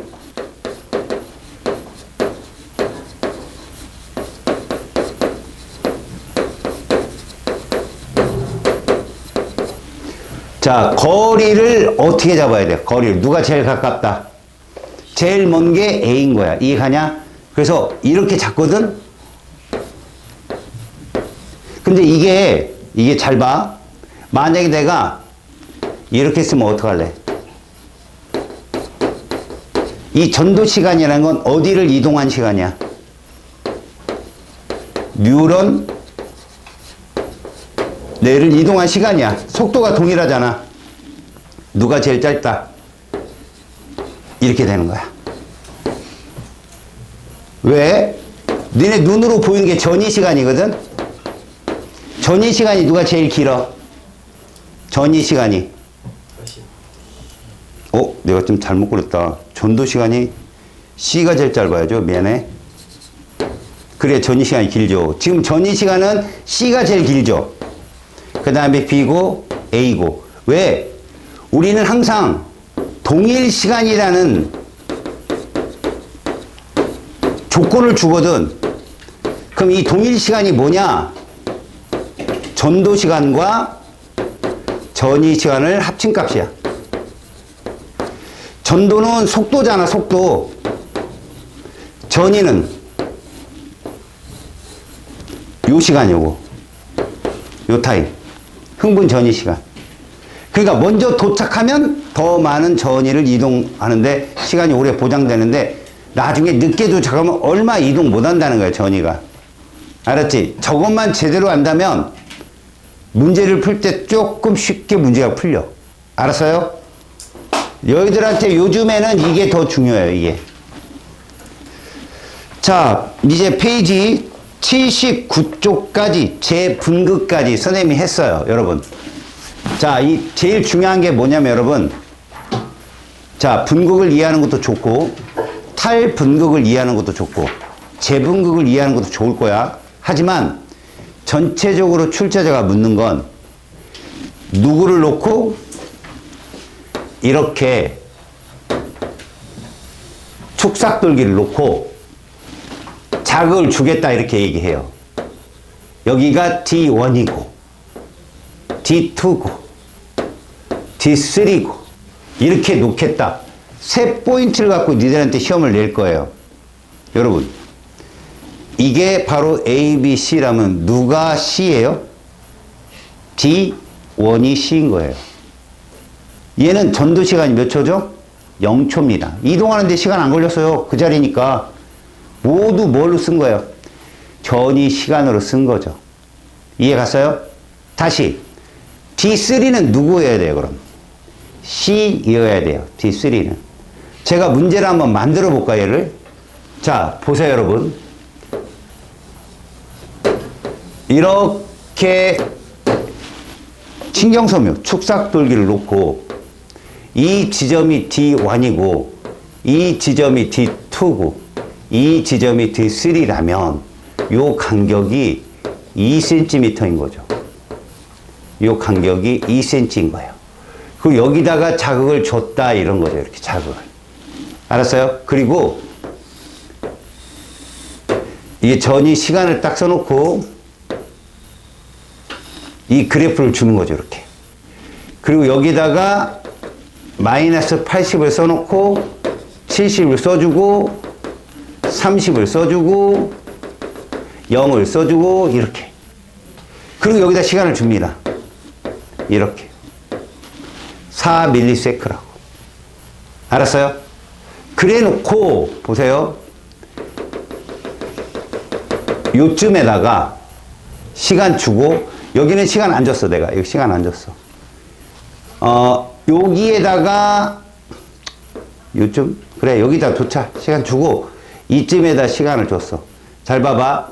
자, 거리를 어떻게 잡아야 돼? 거리를. 누가 제일 가깝다? 제일 먼 게 A인 거야. 이해가냐? 그래서 이렇게 잡거든? 근데 이게 잘 봐. 만약에 내가 이렇게 쓰면 어떡할래? 이 전도 시간이라는 건 어디를 이동한 시간이야? 뉴런 뇌를 이동한 시간이야. 속도가 동일하잖아. 누가 제일 짧다? 이렇게 되는 거야. 왜? 너네 눈으로 보이는 게 전이 시간이거든? 전이 시간이 누가 제일 길어? 전이 시간이. 내가 좀 잘못 그렸다. 전도 시간이 C가 제일 짧아야죠. 미안해. 그래, 전이 시간이 길죠. 지금 전이 시간은 C가 제일 길죠. 그 다음에 B고 A고. 왜? 우리는 항상 동일 시간이라는 조건을 주거든. 그럼 이 동일 시간이 뭐냐? 전도 시간과 전이 시간을 합친 값이야. 전도는 속도잖아, 속도. 전이는 요 시간이고, 요 타임. 흥분 전이 시간. 그러니까 먼저 도착하면 더 많은 전이를 이동하는데 시간이 오래 보장되는데 나중에 늦게 도착하면 얼마 이동 못 한다는 거야, 전이가. 알았지? 저것만 제대로 한다면 문제를 풀 때 조금 쉽게 문제가 풀려. 알았어요? 여기들한테 요즘에는 이게 더 중요해요, 이게. 자, 이제 페이지 79쪽까지 재분극까지 선생님이 했어요, 여러분. 자, 이 제일 중요한 게 뭐냐면 여러분. 자, 분극을 이해하는 것도 좋고 탈분극을 이해하는 것도 좋고 재분극을 이해하는 것도 좋을 거야. 하지만 전체적으로 출제자가 묻는 건 누구를 놓고 이렇게 축삭돌기를 놓고 자극을 주겠다 이렇게 얘기해요. 여기가 D1이고 D2고 D3고 이렇게 놓겠다. 세 포인트를 갖고 니들한테 시험을 낼 거예요. 여러분, 이게 바로 A, B, C라면 누가 C예요? D1이 C인 거예요. 얘는 전도 시간이 몇 초죠? 0초입니다. 이동하는데 시간 안 걸렸어요. 그 자리니까. 모두 뭘로 쓴 거예요? 전이 시간으로 쓴 거죠. 이해 갔어요? 다시. D3는 누구여야 돼요, 그럼? C여야 돼요. D3는. 제가 문제를 한번 만들어 볼까요, 얘를? 자, 보세요, 여러분. 이렇게 신경섬유, 축삭돌기를 놓고 이 지점이 D1이고 이 지점이 D2고 이 지점이 D3라면 요 간격이 2cm인 거죠. 요 간격이 2cm인 거예요. 그리고 여기다가 자극을 줬다 이런 거죠. 이렇게 자극을. 알았어요? 그리고 이게 전이 시간을 딱 써놓고 이 그래프를 주는 거죠. 이렇게. 그리고 여기다가 마이너스 80을 써놓고 70을 써주고 30을 써주고 0을 써주고 이렇게. 그리고 여기다 시간을 줍니다. 이렇게. 4ms라고. 알았어요? 그래 놓고 보세요. 요쯤에다가 시간 주고 여기는 시간 안 줬어. 내가 여기 시간 안 줬어. 여기에다가 요쯤 그래 여기다 도착 시간 주고 이쯤에다 시간을 줬어. 잘 봐봐.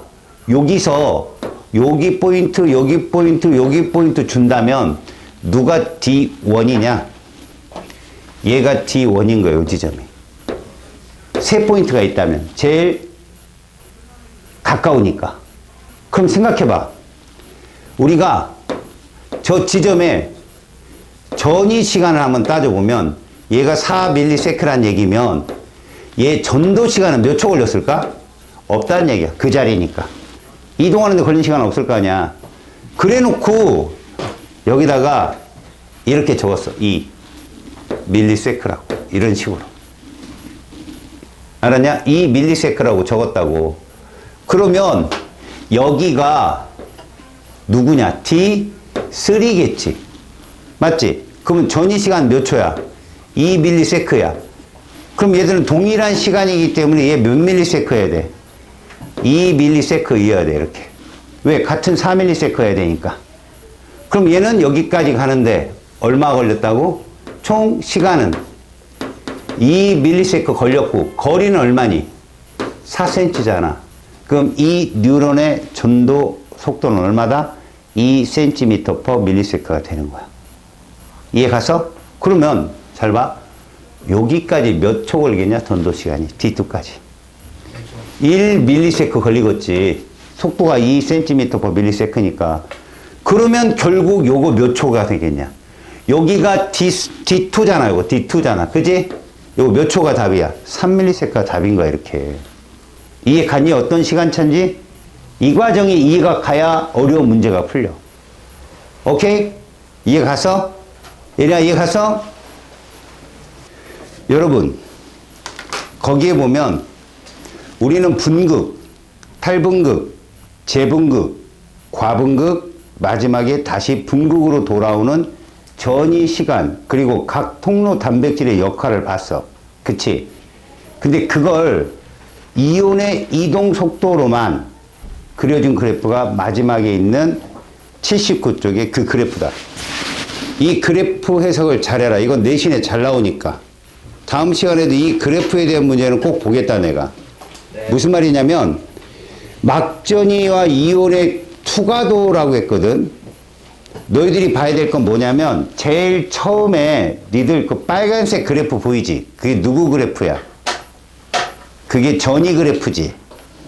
여기서 여기 포인트 여기 포인트 여기 포인트 준다면 누가 D1이냐? 얘가 D1인 거예요. 이 지점이. 세 포인트가 있다면 제일 가까우니까. 그럼 생각해봐. 우리가 저 지점에 전이 시간을 한번 따져보면 얘가 4ms란 얘기면 얘 전도 시간은 몇 초 걸렸을까? 없다는 얘기야. 그 자리니까. 이동하는데 걸린 시간 없을 거 아니야. 그래 놓고 여기다가 이렇게 적었어. 2ms라고. 이런 식으로. 알았냐? 2ms라고 적었다고. 그러면 여기가 누구냐? D3겠지. 맞지? 그러면 전이 시간 몇 초야? 2ms야. 그럼 얘들은 동일한 시간이기 때문에 얘 몇 ms여야 돼? 2ms여야 돼, 이렇게. 왜? 같은 4ms여야 되니까. 그럼 얘는 여기까지 가는데 얼마 걸렸다고? 총 시간은 2ms 걸렸고 거리는 얼마니? 4cm잖아. 그럼 이 뉴런의 전도 속도는 얼마다? 2cm/ms가 되는 거야. 이해 가서? 그러면 잘 봐. 여기까지 몇 초 걸리겠냐? 전도 시간이. D2까지. 1ms 걸리겠지. 속도가 2cm/ms니까. 그러면 결국 요거 몇 초가 되겠냐? 여기가 D2잖아, 이거. D2잖아. 그지? 요거 몇 초가 답이야? 3ms가 답인 거야, 이렇게. 이해 갔니? 어떤 시간차인지? 이 과정이 이해가 가야 어려운 문제가 풀려. 오케이? 이해 가서? 얘들아, 이해 가서? 여러분, 거기에 보면 우리는 분극, 탈분극, 재분극, 과분극, 마지막에 다시 분극으로 돌아오는 전이 시간, 그리고 각 통로 단백질의 역할을 봤어. 그치? 근데 그걸 이온의 이동 속도로만 그려준 그래프가 마지막에 있는 79쪽의 그 그래프다. 이 그래프 해석을 잘해라. 이건 내신에 잘 나오니까. 다음 시간에도 이 그래프에 대한 문제는 꼭 보겠다, 내가. 네. 무슨 말이냐면, 막전이와 이온의 투과도라고 했거든. 너희들이 봐야 될 건 뭐냐면, 제일 처음에 니들 그 빨간색 그래프 보이지? 그게 누구 그래프야? 그게 전이 그래프지.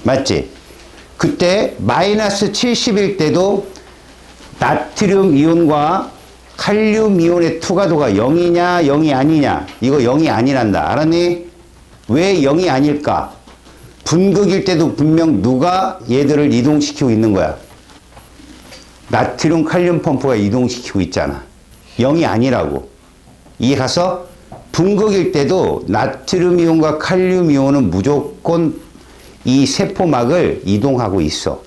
맞지? 그때 마이너스 70일 때도 나트륨 이온과 칼륨 이온의 투과도가 0이냐 0이 아니냐, 이거 0이 아니란다. 알았니? 왜 0이 아닐까? 분극일 때도 분명 누가 얘들을 이동시키고 있는 거야? 나트륨 칼륨 펌프가 이동시키고 있잖아. 0이 아니라고. 이해 가서? 분극일 때도 나트륨 이온과 칼륨 이온은 무조건 이 세포막을 이동하고 있어.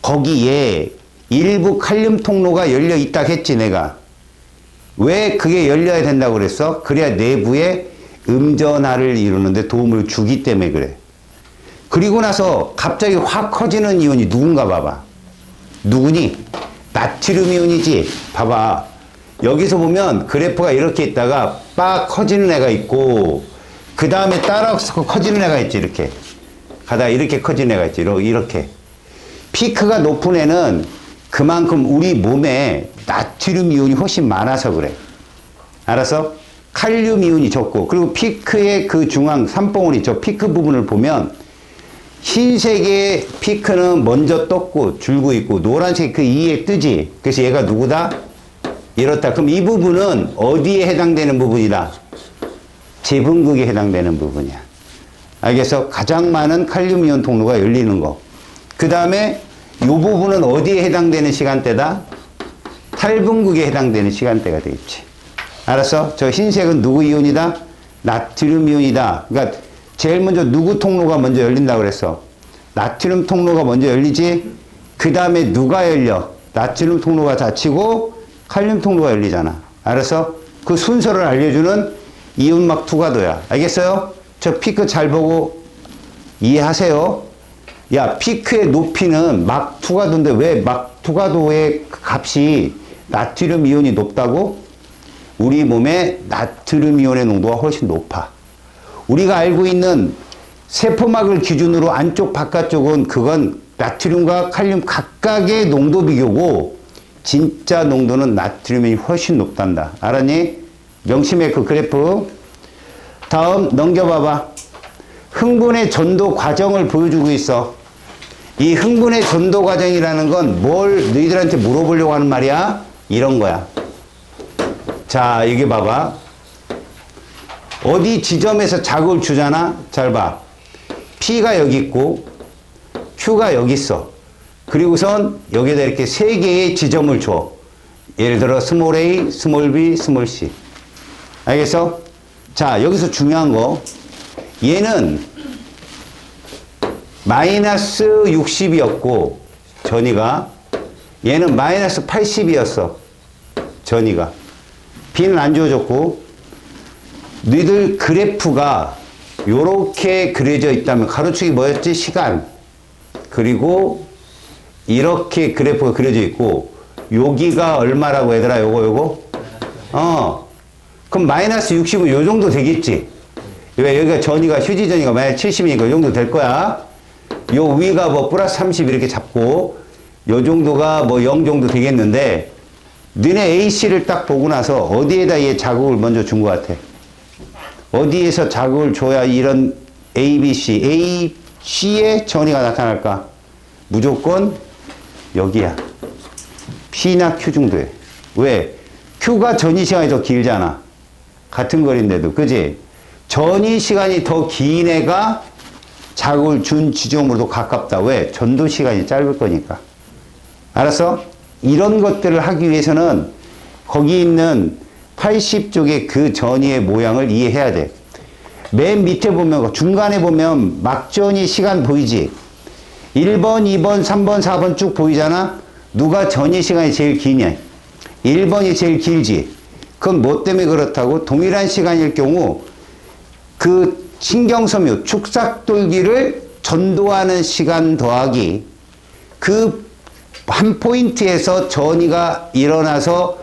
거기에 일부 칼륨 통로가 열려 있다 했지, 내가. 왜 그게 열려야 된다고 그랬어? 그래야 내부에 음전하를 이루는데 도움을 주기 때문에 그래. 그리고 나서 갑자기 확 커지는 이온이 누군가 봐봐. 누구니? 나트륨 이온이지. 봐봐. 여기서 보면 그래프가 이렇게 있다가 빡 커지는 애가 있고, 그 다음에 따라서 커지는 애가 있지, 이렇게. 가다가 이렇게 커지는 애가 있지, 이렇게. 피크가 높은 애는 그만큼 우리 몸에 나트륨 이온이 훨씬 많아서 그래. 알았어? 칼륨 이온이 적고, 그리고 피크의 그 중앙 삼봉우리, 저 피크 부분을 보면 흰색의 피크는 먼저 떴고 줄고 있고, 노란색 그 위에 뜨지. 그래서 얘가 누구다? 이렇다. 그럼 이 부분은 어디에 해당되는 부분이다? 재분극에 해당되는 부분이야. 알겠어? 가장 많은 칼륨 이온 통로가 열리는 거. 그 다음에 이 부분은 어디에 해당되는 시간대다? 탈분극에 해당되는 시간대가 되겠지. 알았어? 저 흰색은 누구 이온이다? 나트륨 이온이다. 그러니까 제일 먼저 누구 통로가 먼저 열린다고 그랬어? 나트륨 통로가 먼저 열리지? 그 다음에 누가 열려? 나트륨 통로가 닫히고 칼륨 통로가 열리잖아. 알았어? 그 순서를 알려주는 이온막 투과도야. 알겠어요? 저 피크 잘 보고 이해하세요? 야, 피크의 높이는 막 투과도인데 왜 막 투과도의 값이 나트륨 이온이 높다고? 우리 몸에 나트륨 이온의 농도가 훨씬 높아. 우리가 알고 있는 세포막을 기준으로 안쪽 바깥쪽은 그건 나트륨과 칼륨 각각의 농도 비교고, 진짜 농도는 나트륨이 훨씬 높단다. 알았니? 명심해, 그 그래프. 다음 넘겨봐봐. 흥분의 전도 과정을 보여주고 있어. 이 흥분의 전도 과정이라는 건 뭘 너희들한테 물어보려고 하는 말이야? 이런 거야. 자, 여기 봐봐. 어디 지점에서 자극을 주잖아? 잘 봐. P가 여기 있고 Q가 여기 있어. 그리고선 여기다 이렇게 세 개의 지점을 줘. 예를 들어 스몰 a, 스몰 b, 스몰 c. 알겠어? 자, 여기서 중요한 거. 얘는 마이너스 60이었고 전이가, 얘는 마이너스 80이었어. 전이가. B는 안 주어졌고, 너희들 그래프가 요렇게 그려져 있다면, 가로축이 뭐였지? 시간. 그리고 이렇게 그래프가 그려져 있고, 여기가 얼마라고 얘들아? 요거? 그럼 마이너스 60은 요 정도 되겠지? 왜 여기가 전위가, 휴지 전위가 마이너스 70이니까 요 정도 될 거야. 요 위가 뭐 플러스 30 이렇게 잡고, 요 정도가 뭐 0 정도 되겠는데, 너네 AC를 딱 보고 나서 어디에다 얘 자극을 먼저 준 것 같아? 어디에서 자극을 줘야 이런 A, B, C, A, C의 전위가 나타날까? 무조건 여기야. P나 Q 정도에. 왜? Q가 전위 시간이 더 길잖아. 같은 거리인데도. 그지? 전위 시간이 더 긴 애가 자극을 준 지점으로도 가깝다. 왜? 전도 시간이 짧을 거니까. 알았어? 이런 것들을 하기 위해서는 거기 있는 80쪽의 그 전위의 모양을 이해해야 돼. 맨 밑에 보면, 중간에 보면 막전위 시간 보이지? 1번, 2번, 3번, 4번 쭉 보이잖아? 누가 전위 시간이 제일 기냐? 1번이 제일 길지? 그건 뭐 때문에 그렇다고? 동일한 시간일 경우 그 신경섬유, 축삭돌기를 전도하는 시간 더하기 그 한 포인트에서 전이가 일어나서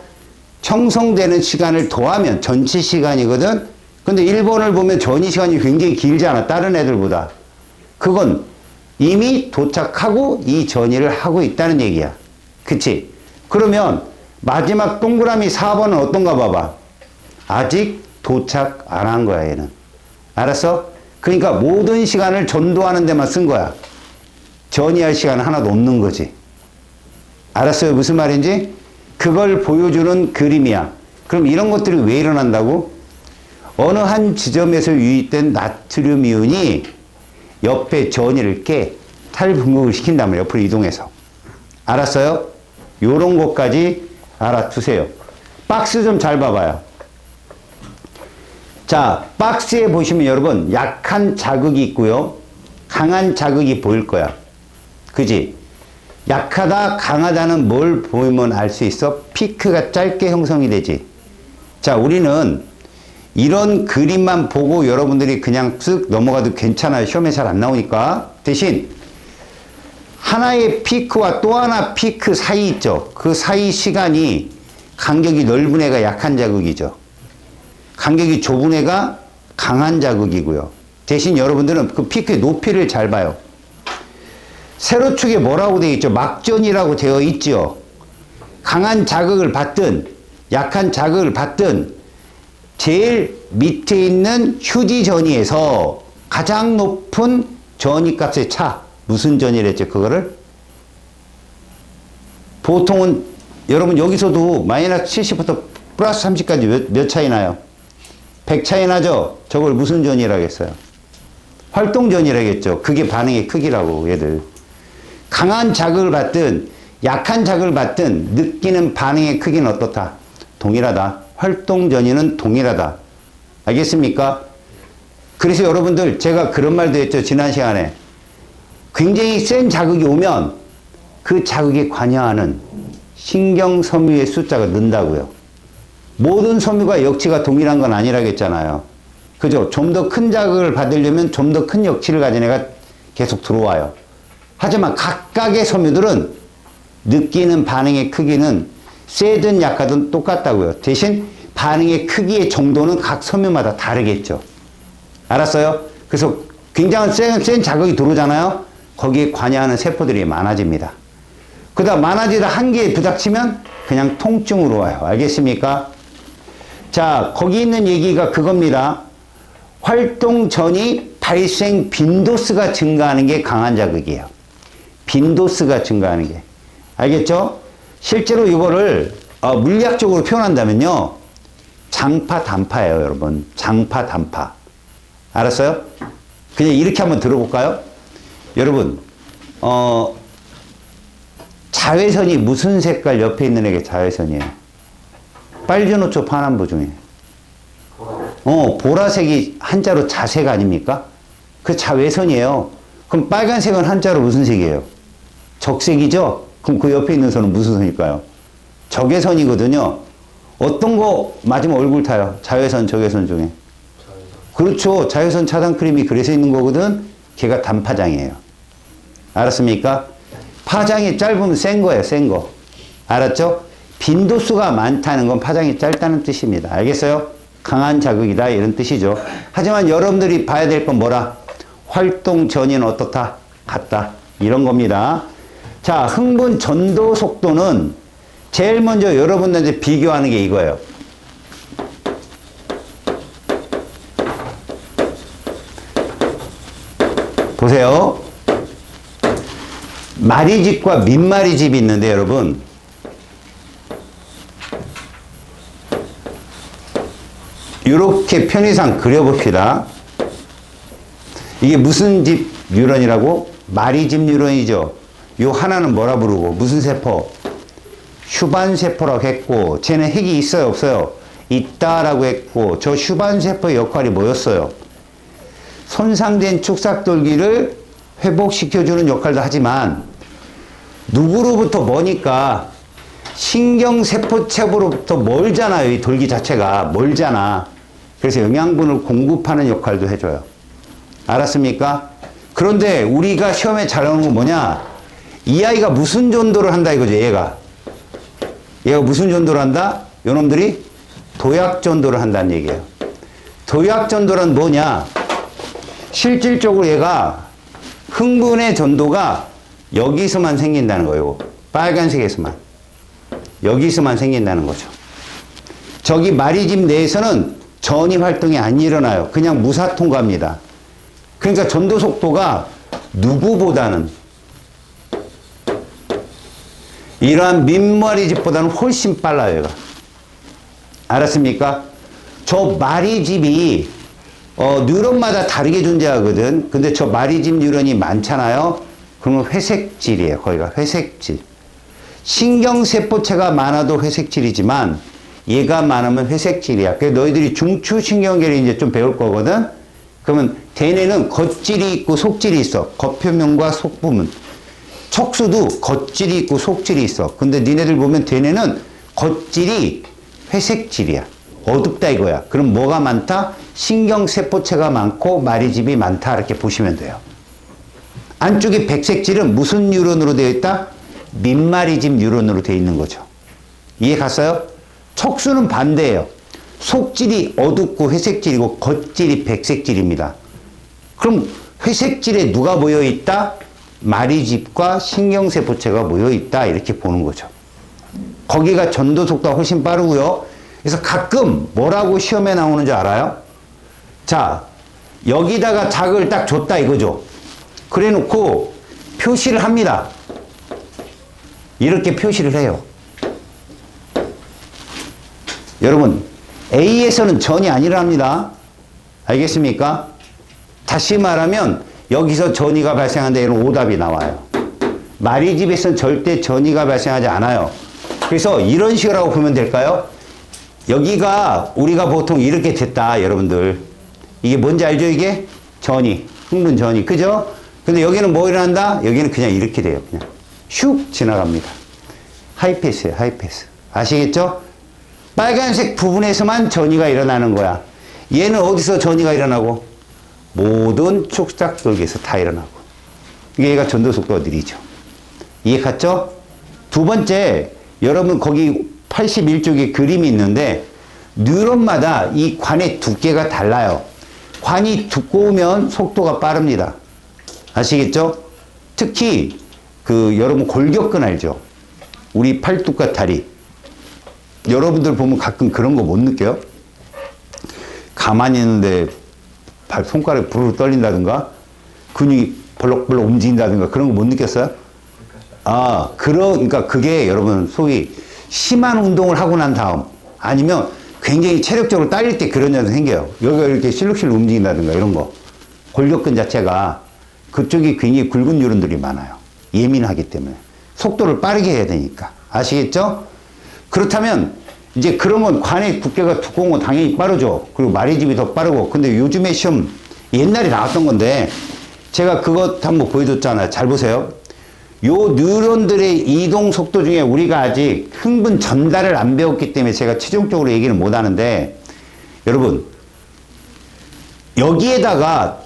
형성되는 시간을 더하면 전체 시간이거든? 근데 1번을 보면 전이 시간이 굉장히 길잖아. 다른 애들보다. 그건 이미 도착하고 이 전이를 하고 있다는 얘기야. 그치? 그러면 마지막 동그라미 4번은 어떤가 봐봐. 아직 도착 안 한 거야, 얘는. 알았어? 그러니까 모든 시간을 전도하는 데만 쓴 거야. 전이할 시간은 하나도 없는 거지. 알았어요? 무슨 말인지? 그걸 보여주는 그림이야. 그럼 이런 것들이 왜 일어난다고? 어느 한 지점에서 유입된 나트륨 이온이 옆에 전이를 깨 탈분극을 시킨단 말이야. 옆으로 이동해서. 알았어요? 요런 것까지 알아두세요. 박스 좀 잘 봐봐요. 자, 박스에 보시면 여러분 약한 자극이 있고요. 강한 자극이 보일 거야. 그지? 약하다, 강하다는 뭘 보면 알 수 있어? 피크가 짧게 형성이 되지. 자, 우리는 이런 그림만 보고 여러분들이 그냥 쓱 넘어가도 괜찮아요. 시험에 잘 안 나오니까. 대신 하나의 피크와 또 하나 피크 사이 있죠. 그 사이 시간이 간격이 넓은 애가 약한 자극이죠. 간격이 좁은 애가 강한 자극이고요. 대신 여러분들은 그 피크의 높이를 잘 봐요. 세로축에 뭐라고 되어 있죠? 막전이라고 되어 있죠. 강한 자극을 받든 약한 자극을 받든 제일 밑에 있는 휴지 전위에서 가장 높은 전위 값의 차. 무슨 전위랬죠? 그거를? 보통은 여러분 여기서도 마이너스 70부터 플러스 30까지 몇 차이 나요? 100 차이 나죠? 저걸 무슨 전위라고 했어요? 활동전이라겠죠. 그게 반응의 크기라고 얘들. 강한 자극을 받든 약한 자극을 받든 느끼는 반응의 크기는 어떻다? 동일하다. 활동 전위는 동일하다. 알겠습니까? 그래서 여러분들 제가 그런 말도 했죠. 지난 시간에. 굉장히 센 자극이 오면 그 자극에 관여하는 신경섬유의 숫자가 는다고요. 모든 섬유가 역치가 동일한 건 아니라겠잖아요. 그죠? 좀 더 큰 자극을 받으려면 좀 더 큰 역치를 가진 애가 계속 들어와요. 하지만 각각의 섬유들은 느끼는 반응의 크기는 세든 약하든 똑같다고요. 대신 반응의 크기의 정도는 각 섬유마다 다르겠죠. 알았어요? 그래서 굉장히 센 자극이 들어오잖아요. 거기에 관여하는 세포들이 많아집니다. 그 다음 많아지다 한계에 부닥치면 그냥 통증으로 와요. 알겠습니까? 자, 거기 있는 얘기가 그겁니다. 활동 전이 발생 빈도수가 증가하는 게 강한 자극이에요. 빈도수가 증가하는 게. 알겠죠? 실제로 이거를 물리학적으로 표현한다면요. 장파, 단파예요, 여러분. 장파, 단파. 알았어요? 그냥 이렇게 한번 들어볼까요? 여러분, 자외선이 무슨 색깔 옆에 있는 애게 자외선이에요? 빨주노초 파남보 중에. 보라색이 한자로 자색 아닙니까? 그 자외선이에요. 그럼 빨간색은 한자로 무슨 색이에요? 적색이죠? 그럼 그 옆에 있는 선은 무슨 선일까요? 적외선이거든요. 어떤 거 맞으면 얼굴 타요? 자외선, 적외선 중에. 그렇죠. 자외선 차단 크림이 그래서 있는 거거든. 걔가 단파장이에요. 알았습니까? 파장이 짧으면 센 거예요. 센 거. 알았죠? 빈도수가 많다는 건 파장이 짧다는 뜻입니다. 알겠어요? 강한 자극이다 이런 뜻이죠. 하지만 여러분들이 봐야 될 건 뭐라? 활동 전이는 어떻다? 같다. 이런 겁니다. 자, 흥분 전도 속도는 제일 먼저 여러분들한테 비교하는 게 이거예요. 보세요. 마리집과 민마리집이 있는데 여러분 이렇게 편의상 그려봅시다. 이게 무슨 집 뉴런이라고? 마리집 뉴런이죠. 요 하나는 뭐라 부르고 무슨 세포? 휴반세포라고 했고 쟤는 핵이 있어요 없어요? 있다라고 했고 저 휴반세포의 역할이 뭐였어요? 손상된 축삭돌기를 회복시켜주는 역할도 하지만 누구로부터 뭐니까 신경세포체로부터 멀잖아요. 이 돌기 자체가 멀잖아. 그래서 영양분을 공급하는 역할도 해줘요. 알았습니까? 그런데 우리가 시험에 잘 나오는 건 뭐냐? 이 아이가 무슨 전도를 한다 이거죠. 얘가 무슨 전도를 한다? 요놈들이 도약 전도를 한다는 얘기예요. 도약 전도란 뭐냐? 실질적으로 얘가 흥분의 전도가 여기서만 생긴다는 거예요. 빨간색에서만. 여기서만 생긴다는 거죠. 저기 마리집 내에서는 전이 활동이 안 일어나요. 그냥 무사통과입니다. 그러니까 전도 속도가 누구보다는 이러한 민마리집보다는 훨씬 빨라요. 얘가. 알았습니까? 저 마리집이 뉴런마다 다르게 존재하거든. 근데 저 마리집 뉴런이 많잖아요. 그러면 회색질이에요. 거기가 회색질. 신경세포체가 많아도 회색질이지만 얘가 많으면 회색질이야. 그래서 너희들이 중추신경계를 이제 좀 배울 거거든. 그러면 대뇌는 겉질이 있고 속질이 있어. 겉표면과 속부분. 척수도 겉질이 있고 속질이 있어. 근데 니네들 보면 대뇌는 겉질이 회색질이야. 어둡다 이거야. 그럼 뭐가 많다? 신경세포체가 많고 마리집이 많다. 이렇게 보시면 돼요. 안쪽에 백색질은 무슨 뉴런으로 되어 있다? 민마리집 뉴런으로 되어 있는 거죠. 이해 갔어요? 척수는 반대예요. 속질이 어둡고 회색질이고 겉질이 백색질입니다. 그럼 회색질에 누가 모여 있다? 마리집과 신경세포체가 모여 있다. 이렇게 보는 거죠. 거기가 전도 속도가 훨씬 빠르고요. 그래서 가끔 뭐라고 시험에 나오는 줄 알아요? 자, 여기다가 자극을 딱 줬다 이거죠. 그래 놓고 표시를 합니다. 이렇게 표시를 해요. 여러분, A에서는 전이 안 일어납니다. 알겠습니까? 다시 말하면 여기서 전이가 발생한다 이런 오답이 나와요. 마리집에서는 절대 전이가 발생하지 않아요. 그래서 이런 식으로 하고 보면 될까요? 여기가 우리가 보통 이렇게 됐다 여러분들. 이게 뭔지 알죠 이게? 전이, 흥분 전이. 그죠? 근데 여기는 뭐 일어난다? 여기는 그냥 이렇게 돼요. 그냥 슉 지나갑니다. 하이패스예요. 하이패스. 아시겠죠? 빨간색 부분에서만 전이가 일어나는 거야. 얘는 어디서 전이가 일어나고? 모든 축삭돌기에서 다 일어나고. 얘가 전도 속도가 느리죠. 이해 갔죠? 두 번째, 여러분 거기 81쪽에 그림이 있는데 뉴런마다 이 관의 두께가 달라요. 관이 두꺼우면 속도가 빠릅니다. 아시겠죠? 특히 여러분 골격근 알죠? 우리 팔뚝과 다리. 여러분들 보면 가끔 그런 거 못 느껴요? 가만히 있는데 손가락이 부르르 떨린다든가 근육이 벌럭벌럭 움직인다든가 그런 거 못 느꼈어요? 그러니까 그게 여러분 소위 심한 운동을 하고 난 다음 아니면 굉장히 체력적으로 딸릴 때 그런 현상이 생겨요. 여기가 이렇게 실룩실룩 움직인다든가 이런 거. 골격근 자체가 그쪽이 굉장히 굵은 뉴런들이 많아요. 예민하기 때문에. 속도를 빠르게 해야 되니까. 아시겠죠? 그렇다면 이제 그런 건 관의 두께가 두꺼운 건 당연히 빠르죠. 그리고 마리집이 더 빠르고. 근데 요즘에 시험 옛날에 나왔던 건데 제가 그것 한번 보여줬잖아요. 잘 보세요. 요 뉴런들의 이동 속도 중에 우리가 아직 흥분 전달을 안 배웠기 때문에 제가 최종적으로 얘기를 못 하는데, 여러분, 여기에다가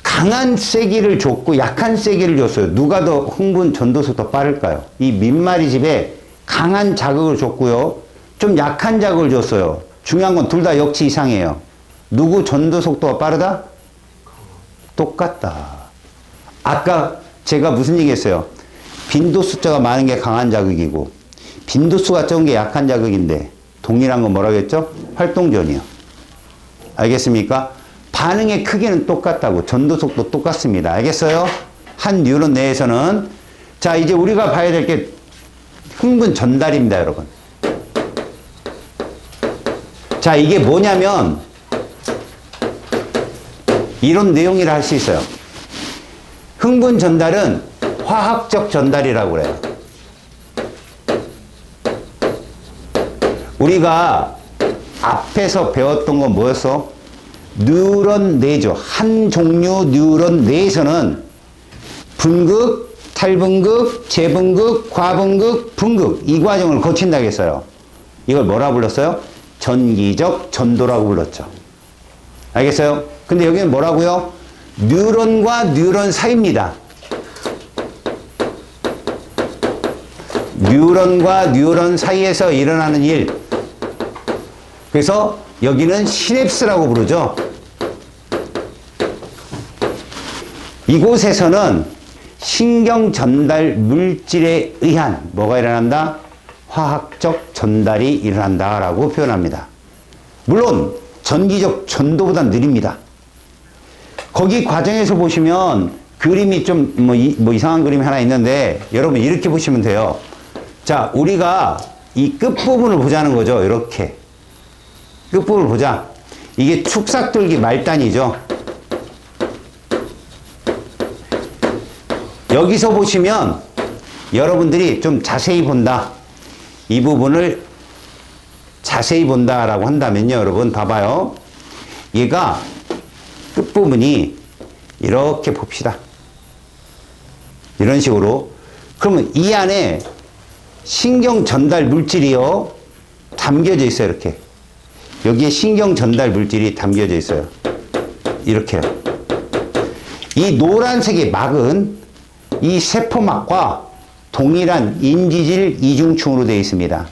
강한 세기를 줬고 약한 세기를 줬어요. 누가 더 흥분 전도 속도 빠를까요? 이 민마리 집에 강한 자극을 줬고요. 좀 약한 자극을 줬어요. 중요한 건 둘 다 역치 이상이에요. 누구 전도 속도가 빠르다? 똑같다. 아까 제가 무슨 얘기 했어요? 빈도 숫자가 많은 게 강한 자극이고 빈도수가 적은 게 약한 자극인데 동일한 건 뭐라고 했죠? 활동전이요. 알겠습니까? 반응의 크기는 똑같다고. 전도 속도 똑같습니다. 알겠어요? 한 뉴런 내에서는. 자, 이제 우리가 봐야 될 게 흥분 전달입니다, 여러분. 자, 이게 뭐냐면 이런 내용이라 할 수 있어요. 흥분 전달은 화학적 전달이라고 그래요. 우리가 앞에서 배웠던 건 뭐였어? 뉴런 내죠. 한 종류 뉴런 내에서는 분극, 탈분극, 재분극, 과분극, 분극 이 과정을 거친다고 했어요. 이걸 뭐라 불렀어요? 전기적 전도라고 불렀죠. 알겠어요? 근데 여기는 뭐라고요? 뉴런과 뉴런 사이입니다. 뉴런과 뉴런 사이에서 일어나는 일. 그래서 여기는 시냅스라고 부르죠. 이곳에서는 신경 전달 물질에 의한 뭐가 일어난다? 화학적 전달이 일어난다 라고 표현합니다. 물론 전기적 전도보다 느립니다. 거기 과정에서 보시면 그림이 좀 뭐 이상한 그림이 하나 있는데 여러분 이렇게 보시면 돼요. 자, 우리가 이 끝부분을 보자는 거죠. 이렇게 끝부분을 보자. 이게 축삭돌기 말단이죠. 여기서 보시면 여러분들이 좀 자세히 본다. 이 부분을 자세히 본다라고 한다면요. 여러분 봐봐요. 얘가 끝부분이 이렇게 봅시다. 이런 식으로. 그러면 이 안에 신경 전달 물질이요. 담겨져 있어요. 이렇게. 여기에 신경 전달 물질이 담겨져 있어요. 이렇게요. 이 노란색의 막은 이 세포막과 동일한 인지질 이중층으로 되어 있습니다.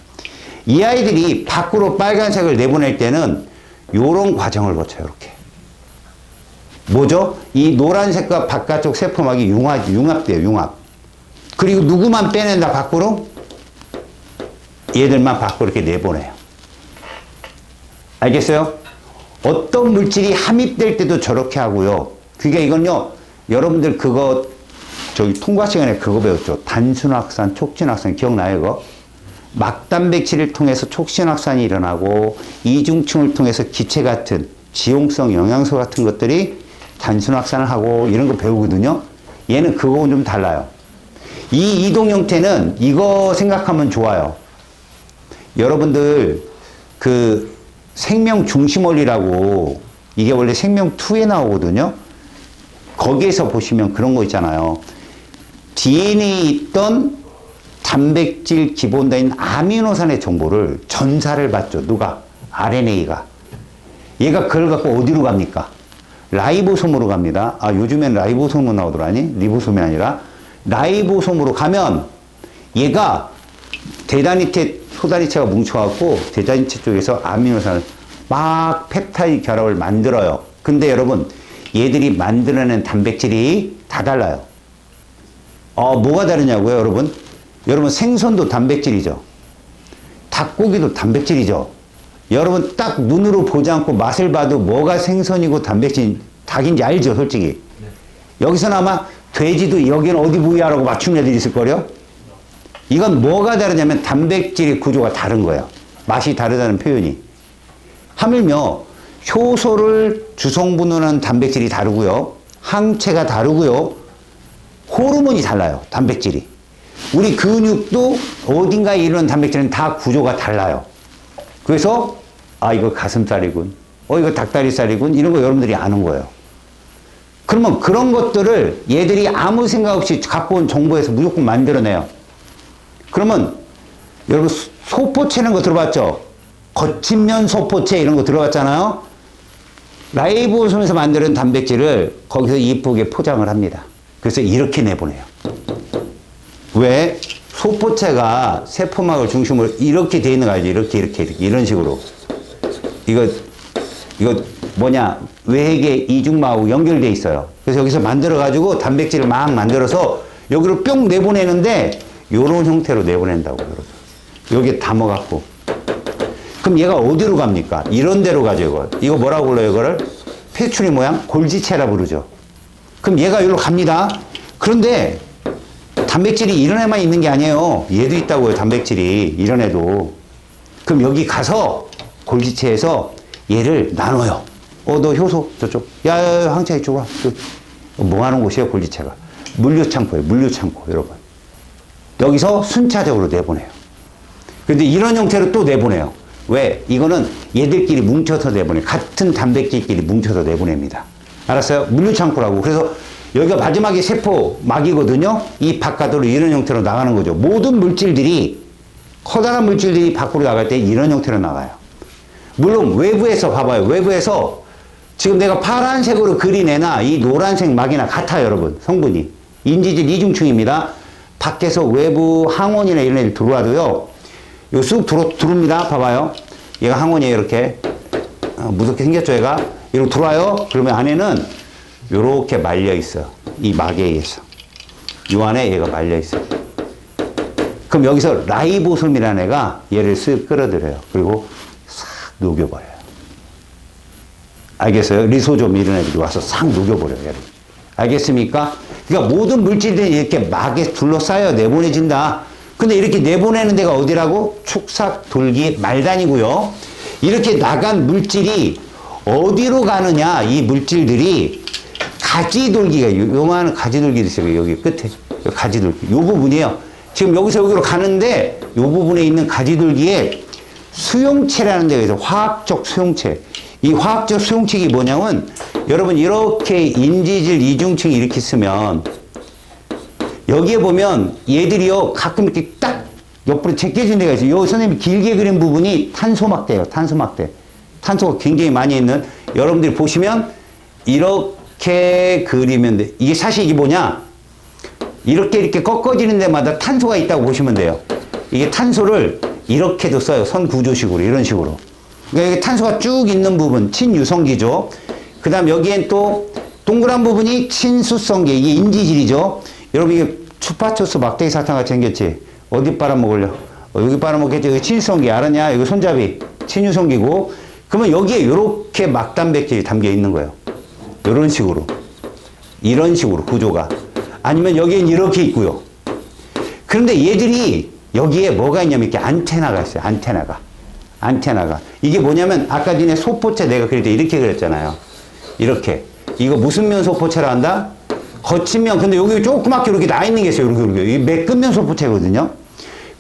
이 아이들이 밖으로 빨간색을 내보낼 때는 이런 과정을 거쳐요. 이렇게. 뭐죠? 이 노란색과 바깥쪽 세포막이 융합돼요. 융합. 그리고 누구만 빼낸다 밖으로? 얘들만 밖으로 이렇게 내보내요. 알겠어요? 어떤 물질이 함입될 때도 저렇게 하고요. 그게 이건요. 여러분들 그거 저기 통과 시간에 그거 배웠죠. 단순확산, 촉진확산 기억나요? 이거? 막단백질을 통해서 촉진확산이 일어나고 이중층을 통해서 기체 같은 지용성 영양소 같은 것들이 단순확산을 하고 이런 거 배우거든요. 얘는 그거하고는 좀 달라요. 이 이동 형태는 이거 생각하면 좋아요. 여러분들 그 생명 중심 원리라고 이게 원래 생명2에 나오거든요. 거기에서 보시면 그런 거 있잖아요. DNA에 있던 단백질 기본단인 아미노산의 정보를 전사를 받죠. 누가? RNA가. 얘가 그걸 갖고 어디로 갑니까? 라이보솜으로 갑니다. 아, 요즘엔 라이보솜으로 나오더라니? 리보솜이 아니라. 라이보솜으로 가면 얘가 대단히체, 소단위체가 뭉쳐갖고 대단히체 쪽에서 아미노산을 막 펩타이드 결합을 만들어요. 근데 여러분, 얘들이 만들어낸 단백질이 다 달라요. 뭐가 다르냐고요, 여러분? 여러분, 생선도 단백질이죠. 닭고기도 단백질이죠. 여러분, 딱 눈으로 보지 않고 맛을 봐도 뭐가 생선이고 닭인지 알죠, 솔직히. 네. 여기서는 아마 돼지도 여기는 어디 부위야라고 맞춘 애들이 있을 거요. 이건 뭐가 다르냐면 단백질의 구조가 다른 거예요. 맛이 다르다는 표현이. 하물며 효소를 주성분으로는 단백질이 다르고요. 항체가 다르고요. 호르몬이 달라요. 단백질이. 우리 근육도 어딘가에 이르는 단백질은 다 구조가 달라요. 그래서 이거 가슴살이군. 이거 닭다리살이군. 이런 거 여러분들이 아는 거예요. 그러면 그런 것들을 얘들이 아무 생각 없이 갖고 온 정보에서 무조건 만들어내요. 그러면 여러분 소포체라는 거 들어봤죠? 거친 면 소포체 이런 거 들어봤잖아요? 라이보솜에서 만드는 단백질을 거기서 이쁘게 포장을 합니다. 그래서 이렇게 내보내요. 왜? 소포체가 세포막을 중심으로 이렇게 돼 있는 거 알죠? 이렇게 이런 식으로. 이거 뭐냐? 외계 이중막하고 연결돼 있어요. 그래서 여기서 만들어가지고 단백질을 막 만들어서 여기로 뿅 내보내는데 요런 형태로 내보낸다고. 여기에 담아갖고. 그럼 얘가 어디로 갑니까? 이런 데로 가죠, 이거. 이거 뭐라고 불러요, 이거를? 페추리 모양? 골지체라 부르죠. 그럼 얘가 여기로 갑니다. 그런데 단백질이 이런 애만 있는 게 아니에요. 얘도 있다고요, 단백질이. 이런 애도. 그럼 여기 가서 골지체에서 얘를 나눠요. 너 효소 저쪽. 야, 항차 이쪽 와. 뭐 하는 곳이에요, 골지체가? 물류창고예요, 물류창고, 여러분. 여기서 순차적으로 내보내요. 근데 이런 형태로 또 내보내요. 왜? 이거는 얘들끼리 뭉쳐서 내보내요. 같은 단백질끼리 뭉쳐서 내보냅니다. 알았어요? 물류창고라고. 그래서 여기가 마지막에 세포막이거든요. 이 바깥으로 이런 형태로 나가는 거죠. 모든 물질들이, 커다란 물질들이 밖으로 나갈 때 이런 형태로 나가요. 물론 외부에서 봐봐요. 외부에서 지금 내가 파란색으로 그린 애나 이 노란색 막이나 같아요, 여러분. 성분이. 인지질 이중층입니다. 밖에서 외부 항원이나 이런 애들 들어와도요. 이거 쑥 들어옵니다. 봐봐요. 얘가 항원이에요, 이렇게. 무섭게 생겼죠, 얘가? 이렇게 들어와요. 그러면 안에는 요렇게 말려 있어요. 이 막에 의해서. 요 안에 얘가 말려 있어요. 그럼 여기서 라이보솜이라는 애가 얘를 쓱 끌어들여요. 그리고 싹 녹여버려요. 알겠어요? 리소좀 이런 애들이 와서 싹 녹여버려요, 얘를. 알겠습니까? 그러니까 모든 물질들이 이렇게 막에 둘러싸여 내보내진다. 근데 이렇게 내보내는 데가 어디라고? 축삭, 돌기, 말단이고요. 이렇게 나간 물질이 어디로 가느냐, 이 물질들이 가지돌기가, 요만한 가지돌기도 있어요. 여기 끝에. 가지돌기. 요 부분이에요. 지금 여기서 여기로 가는데 요 부분에 있는 가지돌기에 수용체라는 데가 있어요. 화학적 수용체. 이 화학적 수용체가 뭐냐면 여러분 이렇게 인지질 이중층이 이렇게 쓰면 여기에 보면 얘들이요 가끔 이렇게 딱 옆으로 제껴진 데가 있어요. 요 선생님이 길게 그린 부분이 탄소막대예요. 탄소막대. 탄소가 굉장히 많이 있는, 여러분들이 보시면 이렇게 그리면 돼. 이게 사실 이게 뭐냐? 이렇게 꺾어지는 데마다 탄소가 있다고 보시면 돼요. 이게 탄소를 이렇게도 써요. 선 구조식으로, 이런 식으로. 그러니까 여기 탄소가 쭉 있는 부분, 친유성기죠. 그 다음 여기엔 또 동그란 부분이 친수성기, 이게 인지질이죠. 여러분 이게 추파초스 막대기 사탕 같이 생겼지? 어디 빨아먹을려? 여기 빨아먹겠지? 여기 친수성기 알았냐? 이거 손잡이 친유성기고. 그러면 여기에 이렇게 막단백질이 담겨 있는 거예요. 이런 식으로. 이런 식으로 구조가. 아니면 여기엔 이렇게 있고요. 그런데 얘들이 여기에 뭐가 있냐면 이렇게 안테나가 있어요. 안테나가. 이게 뭐냐면 아까 전에 소포체 내가 그릴 때 이렇게 그렸잖아요. 이렇게. 이거 무슨 면 소포체라 한다? 거친 면. 근데 여기 조그맣게 이렇게 나 있는 게 있어요. 이렇게. 이게 매끈 면 소포체거든요.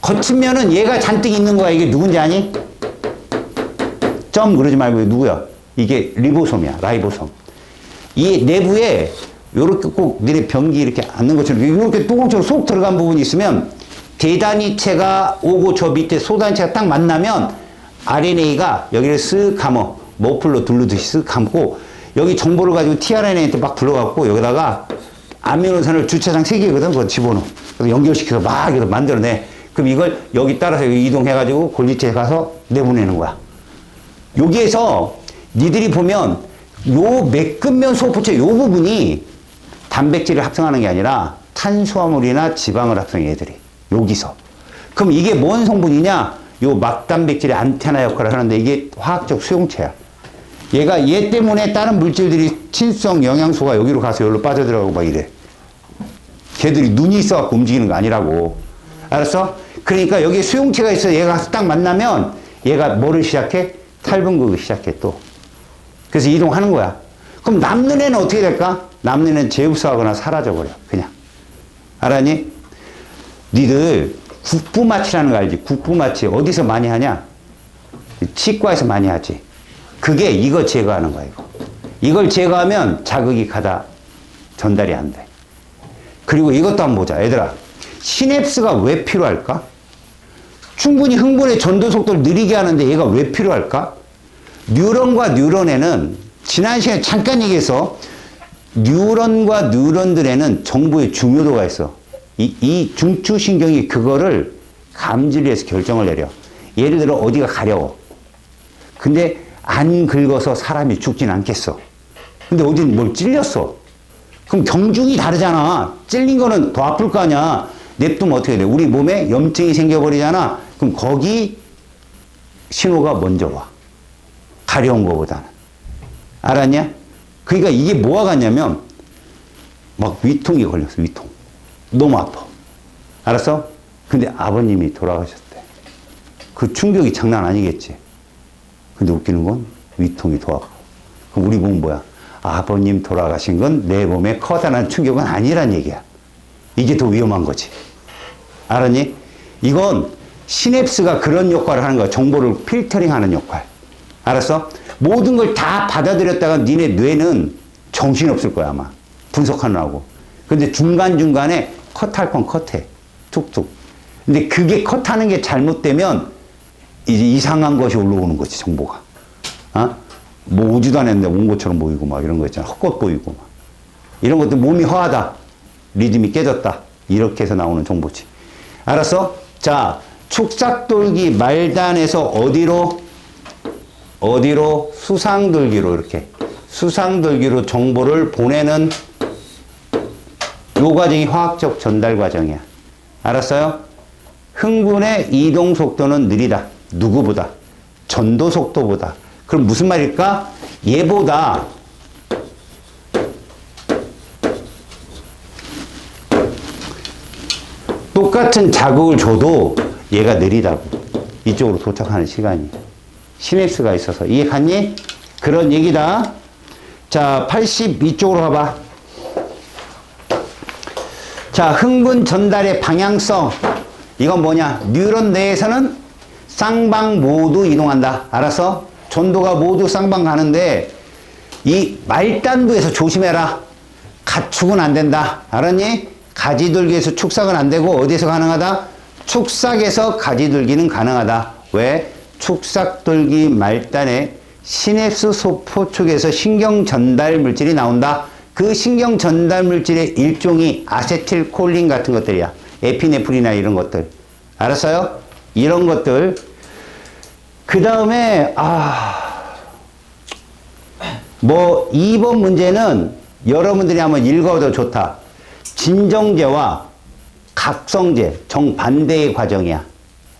거친 면은 얘가 잔뜩 있는 거야. 이게 누군지 아니? 점 그러지 말고 누구야? 이게 리보솜이야. 라이보솜. 이 내부에 요렇게 꼭 너네 변기 이렇게 앉는 것처럼 이렇게 뚜껑처럼 쏙 들어간 부분이 있으면 대단위체가 오고 저 밑에 소단위체가 딱 만나면 RNA가 여기를 쓱 감어. 머플러 둘르듯이 쓱 감고 여기 정보를 가지고 tRNA한테 막 불러갖고 여기다가 아미노산을 주차장 3개거든. 그거 집어넣어. 그래서 연결시켜서 막 이렇게 만들어내. 그럼 이걸 여기 따라서 이동해가지고 골지체에 가서 내보내는 거야. 여기에서 니들이 보면 요 매끈면 소포체 요 부분이 단백질을 합성하는 게 아니라 탄수화물이나 지방을 합성해 얘들이. 여기서. 그럼 이게 뭔 성분이냐? 요 막단백질의 안테나 역할을 하는데 이게 화학적 수용체야. 얘가 얘 때문에 다른 물질들이 친수성 영양소가 여기로 가서 여기로 빠져들어가고 막 이래. 걔들이 눈이 있어갖고 움직이는 거 아니라고. 알았어? 그러니까 여기에 수용체가 있어. 얘가 가서 딱 만나면 얘가 뭐를 시작해? 탈분극을 시작해 또. 그래서 이동하는 거야. 그럼 남는 애는 어떻게 될까? 남는 애는 재흡수하거나 사라져버려. 그냥. 알았니? 니들 국부마취라는 거 알지? 국부마취 어디서 많이 하냐? 치과에서 많이 하지. 그게 이거 제거하는 거야. 이걸 제거하면 자극이 가다 전달이 안 돼. 그리고 이것도 한번 보자. 얘들아, 시냅스가 왜 필요할까? 충분히 흥분의 전도 속도를 느리게 하는데 얘가 왜 필요할까? 뉴런과 뉴런에는 지난 시간에 잠깐 얘기해서 뉴런과 뉴런들에는 정보의 중요도가 있어. 이 중추신경이 그거를 감지를 해서 결정을 내려. 예를 들어 어디가 가려워. 근데 안 긁어서 사람이 죽진 않겠어. 근데 어딘 뭘 찔렸어. 그럼 경중이 다르잖아. 찔린 거는 더 아플 거 아니야. 냅두면 어떻게 돼? 우리 몸에 염증이 생겨버리잖아. 그럼 거기 신호가 먼저 와. 가려운 거보다는. 알았냐? 그러니까 이게 뭐가 같냐면 막 위통이 걸렸어. 위통. 너무 아파. 알았어? 근데 아버님이 돌아가셨대. 그 충격이 장난 아니겠지. 근데 웃기는 건 위통이 더 아파. 그럼 우리 몸은 뭐야? 아버님 돌아가신 건 내 몸에 커다란 충격은 아니란 얘기야. 이게 더 위험한 거지. 알았니? 이건 시냅스가 그런 역할을 하는 거야. 정보를 필터링하는 역할. 알았어? 모든 걸 다 받아들였다가 니네 뇌는 정신없을 거야 아마. 분석하느라고. 근데 중간중간에 컷할 건 컷해. 툭툭. 근데 그게 컷하는 게 잘못되면 이제 이상한 것이 올라오는 거지 정보가. 어? 뭐 오지도 않았는데 온 것처럼 보이고 막 이런 거 있잖아. 헛것 보이고 막. 이런 것들 몸이 허하다. 리듬이 깨졌다. 이렇게 해서 나오는 정보지. 알았어? 자, 축삭돌기 말단에서 어디로? 수상돌기로 이렇게. 수상돌기로 정보를 보내는 요 과정이 화학적 전달 과정이야. 알았어요? 흥분의 이동 속도는 느리다. 누구보다? 전도 속도보다. 그럼 무슨 말일까? 얘보다 똑같은 자극을 줘도 얘가 느리다고. 이쪽으로 도착하는 시간이. 시냅스가 있어서. 이해 갔니? 그런 얘기다. 자, 82쪽으로 가봐. 자, 흥분 전달의 방향성. 이건 뭐냐? 뉴런 내에서는 쌍방 모두 이동한다. 알았어? 전도가 모두 쌍방 가는데 이 말단부에서 조심해라. 가축은 안 된다. 알았니? 가지돌기에서 축삭은 안 되고 어디서 가능하다? 축삭에서 가지돌기는 가능하다. 왜? 축삭돌기 말단에 시냅스 소포 쪽에서 신경 전달 물질이 나온다. 그 신경 전달 물질의 일종이 아세틸콜린 같은 것들이야. 에피네프린이나 이런 것들. 알았어요? 이런 것들. 그 다음에 뭐 2번 문제는 여러분들이 한번 읽어도 좋다. 진정제와 각성제 정반대의 과정이야.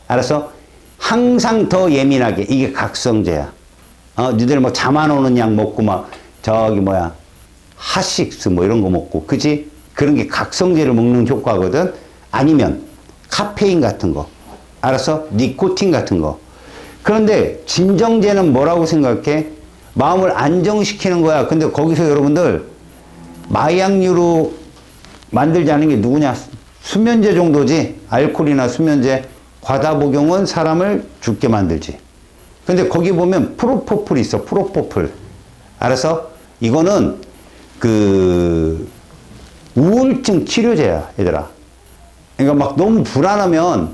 알았어? 항상 더 예민하게. 이게 각성제야. 니들 뭐 잠 안 오는 약 먹고 막 저기 뭐야 핫식스 뭐 이런 거 먹고 그지? 그런 게 각성제를 먹는 효과거든. 아니면 카페인 같은 거. 알았어? 니코틴 같은 거. 그런데 진정제는 뭐라고 생각해? 마음을 안정시키는 거야. 근데 거기서 여러분들 마약류로 만들지 않은 게 누구냐? 수면제 정도지. 알코올이나 수면제. 과다 복용은 사람을 죽게 만들지. 근데 거기 보면 프로포폴이 있어. 프로포폴. 알았어? 이거는 그 우울증 치료제야, 얘들아. 그러니까 막 너무 불안하면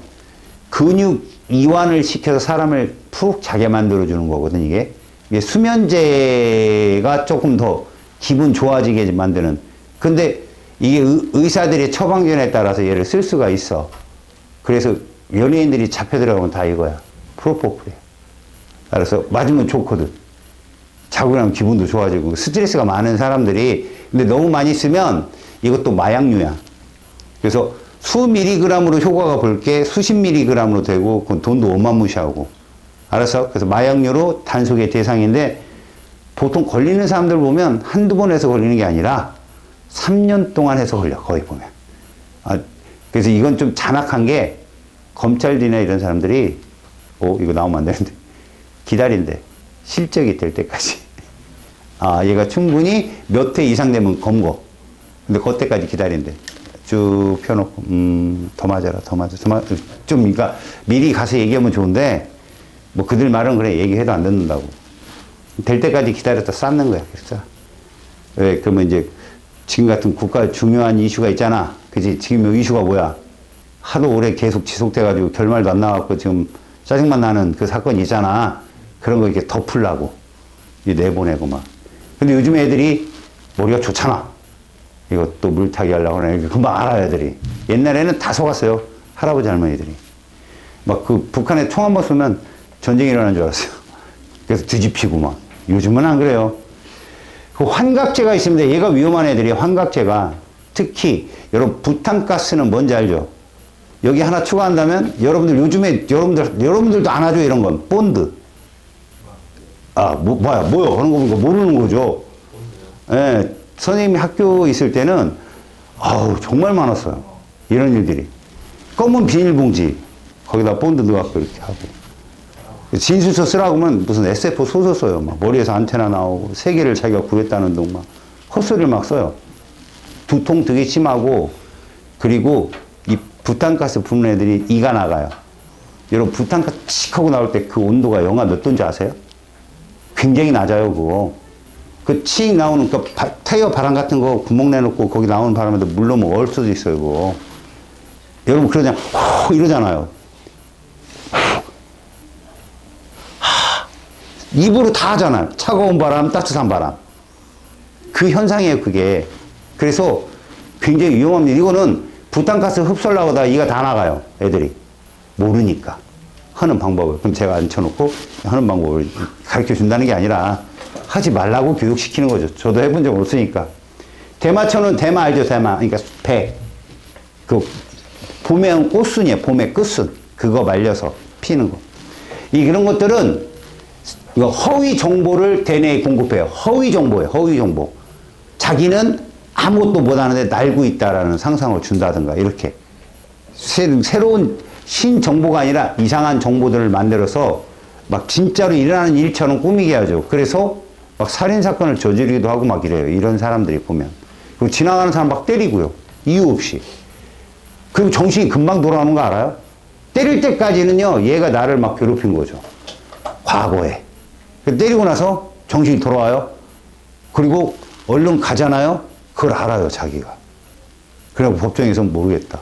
근육 이완을 시켜서 사람을 푹 자게 만들어주는 거거든, 이게. 이게 수면제가 조금 더 기분 좋아지게 만드는. 근데 이게 의사들의 처방전에 따라서 얘를 쓸 수가 있어. 그래서 연예인들이 잡혀 들어가면 다 이거야. 프로포폴이야. 알아서 맞으면 좋거든. 자고 나면 기분도 좋아지고. 스트레스가 많은 사람들이 근데 너무 많이 쓰면 이것도 마약류야. 그래서 수 밀리그램으로 효과가 볼 게 수십 밀리그램으로 되고 그건 돈도 어마무시하고. 알았어? 그래서 마약류로 단속의 대상인데 보통 걸리는 사람들 보면 한두 번 해서 걸리는 게 아니라 3년 동안 해서 걸려. 거의 보면. 그래서 이건 좀 잔악한 게 검찰들이나 이런 사람들이 이거 나오면 안 되는데 기다린대. 실적이 될 때까지. 얘가 충분히 몇 회 이상 되면 검거. 근데 그때까지 기다린대. 쭉 펴놓고 더 맞아라. 좀 그러니까 미리 가서 얘기하면 좋은데 뭐 그들 말은 그래. 얘기해도 안 듣는다고. 될 때까지 기다렸다 쌓는 거야. 그래서 왜 그러면 이제 지금 같은 국가 중요한 이슈가 있잖아. 그지? 지금 이 이슈가 뭐야? 하도 오래 계속 지속돼가지고 결말도 안 나왔고 지금 짜증만 나는 그 사건이 있잖아. 그런 거 이렇게 덮으려고 내보내고 막. 근데 요즘 애들이 머리가 좋잖아. 이것도 물타기 하려고 그래. 금방 알아요, 애들이. 옛날에는 다 속았어요. 할아버지 할머니들이. 막 그 북한에 총 한 번 쏘면 전쟁이 일어난 줄 알았어요. 그래서 뒤집히고 막. 요즘은 안 그래요. 그 환각제가 있습니다. 얘가 위험한 애들이 환각제가. 특히 여러분 부탄가스는 뭔지 알죠? 여기 하나 추가한다면 여러분들 요즘에 여러분들도 안 하죠, 이런 건. 본드. 뭐야 하는 거 보니까 모르는 거죠. 예, 선생님이 학교 있을 때는 정말 많았어요. 이런 일들이. 검은 비닐봉지 거기다 본드 넣어갖고 이렇게 하고. 진술서 쓰라고 하면 무슨 SF 소설 써요. 막 머리에서 안테나 나오고 세계를 자기가 구했다는 둥 막 헛소리를 막 써요. 두통 되게 심하고, 그리고 이 부탄가스 부는 애들이 이가 나가요. 여러분 부탄가스 칙 하고 나올 때 그 온도가 영하 몇 도인지 아세요? 굉장히 낮아요, 그거. 그 칙 나오는 그 타이어 바람 같은 거 구멍 내놓고 거기 나오는 바람에도 물 넣으면 얼 수도 있어요, 그거. 여러분 그러잖아요. 이러잖아요. 입으로 다 하잖아요. 차가운 바람, 따뜻한 바람. 그 현상이에요, 그게. 그래서 굉장히 위험합니다. 이거는 부탄가스 흡수하려고 하다가 이가 다 나가요, 애들이. 모르니까. 하는 방법을. 그럼 제가 앉혀놓고 하는 방법을 가르쳐 준다는 게 아니라 하지 말라고 교육시키는 거죠. 저도 해본 적 없으니까. 대마초는 대마 알죠? 대마. 그러니까 배. 봄에 꽃순이에요. 봄에 끝순. 그거 말려서 피는 거. 이런 것들은 이거 허위 정보를 대뇌에 공급해요. 허위 정보예요. 허위 정보. 자기는 아무것도 못하는데 날고 있다라는 상상을 준다든가 이렇게 새로운 신정보가 아니라 이상한 정보들을 만들어서 막 진짜로 일어나는 일처럼 꾸미게 하죠. 그래서 막 살인사건을 저지르기도 하고 막 이래요. 이런 사람들이 보면. 그리고 지나가는 사람 막 때리고요. 이유 없이. 그리고 정신이 금방 돌아오는 거 알아요? 때릴 때까지는요, 얘가 나를 막 괴롭힌 거죠. 과거에. 때리고 나서 정신이 돌아와요. 그리고 얼른 가잖아요. 그걸 알아요, 자기가. 그래고 법정에서는 모르겠다.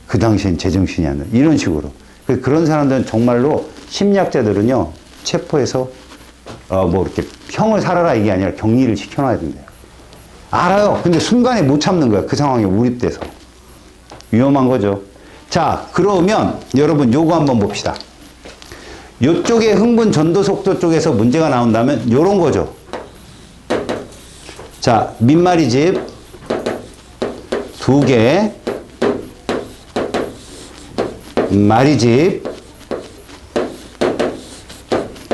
그 당시엔 제정신이 아니라. 이런 식으로. 그런 사람들은 정말로 심리학자들은요, 체포해서, 이렇게 형을 살아라 이게 아니라 격리를 시켜놔야 된대요. 알아요. 근데 순간에 못 참는 거야. 그 상황에 몰입돼서. 위험한 거죠. 자, 그러면 여러분 요거 한번 봅시다. 요쪽에 흥분 전도속도 쪽에서 문제가 나온다면 요런 거죠. 자, 민말이집 2개, 말이집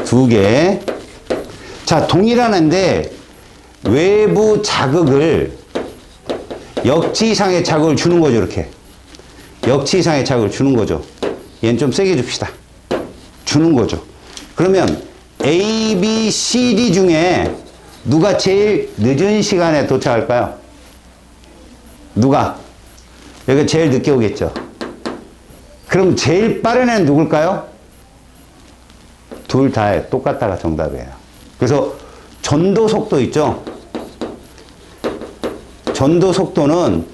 2개. 자, 동일한데 외부 자극을 역치 이상의 자극을 주는 거죠, 이렇게. 역치 이상의 자극을 주는 거죠. 얘는 좀 세게 줍시다. 주는 거죠. 그러면 A, B, C, D 중에 누가 제일 늦은 시간에 도착할까요? 누가? 여기가 제일 늦게 오겠죠. 그럼 제일 빠른 애는 누굴까요? 둘 다 똑같다가 정답이에요. 그래서 전도 속도 있죠? 전도 속도는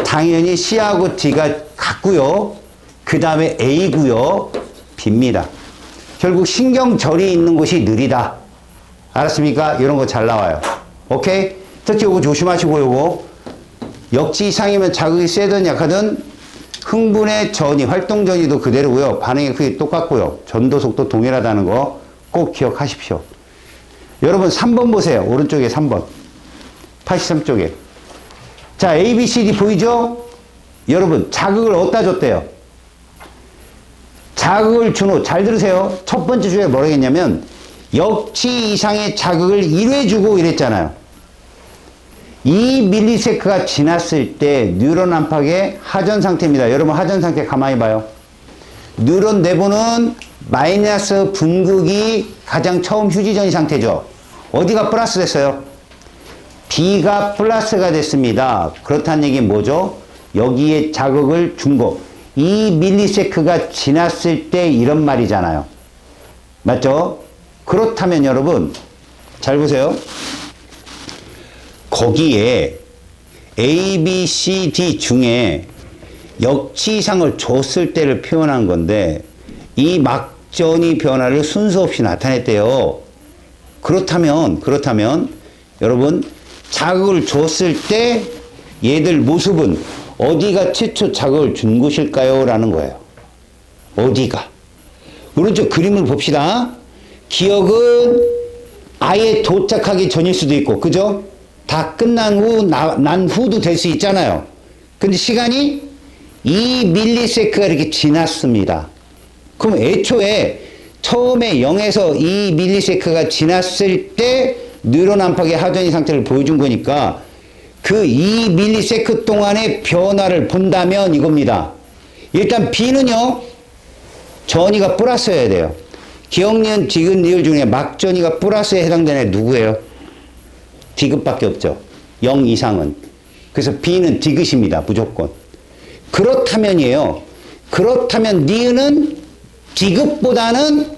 당연히 C하고 D가 같고요. 그 다음에 A고요. B입니다. 결국 신경절이 있는 곳이 느리다. 알았습니까? 이런 거 잘 나와요. 오케이? 특히 요거 조심하시고 요거 역지 이상이면 자극이 세든 약하든 흥분의 전이, 활동 전이도 그대로고요. 반응의 크기 똑같고요. 전도 속도 동일하다는 거 꼭 기억하십시오. 여러분 3번 보세요. 오른쪽에 3번. 83쪽에. 자, A, B, C, D 보이죠? 여러분 자극을 어디다 줬대요? 자극을 준 후, 잘 들으세요. 첫 번째 주에 뭐라고 했냐면 역치 이상의 자극을 1회 주고 이랬잖아요. 2ms가 지났을 때 뉴런 안팎의 하전 상태입니다. 여러분 하전 상태 가만히 봐요. 뉴런 내부는 마이너스 분극이 가장 처음 휴지전이 상태죠. 어디가 플러스 됐어요? B가 플러스가 됐습니다. 그렇다는 얘기는 뭐죠? 여기에 자극을 준 거. 2ms가 지났을 때 이런 말이잖아요. 맞죠? 그렇다면 여러분 잘 보세요. 거기에 A, B, C, D 중에 역치상을 줬을 때를 표현한 건데 이 막전이 변화를 순서 없이 나타냈대요. 그렇다면 여러분 자극을 줬을 때 얘들 모습은 어디가 최초 자극을 준 것일까요? 라는 거예요. 어디가? 오른쪽 그림을 봅시다. 기억은 아예 도착하기 전일 수도 있고, 그죠? 다 끝난 후, 난 후도 될 수 있잖아요. 근데 시간이 2ms가 이렇게 지났습니다. 그럼 애초에 처음에 0에서 2ms가 지났을 때 뉴런 안팎의 하전이 상태를 보여준 거니까 그 2ms 동안의 변화를 본다면 이겁니다. 일단 B는요, 전이가 플러스여야 돼요. 기억, 니은, 디귿, 리을 중에 막전이가 플러스에 해당되는 애 누구예요? 디귿밖에 없죠. 0 이상은. 그래서 B는 디귿입니다. 무조건. 그렇다면이에요. 그렇다면 니은은 디귿보다는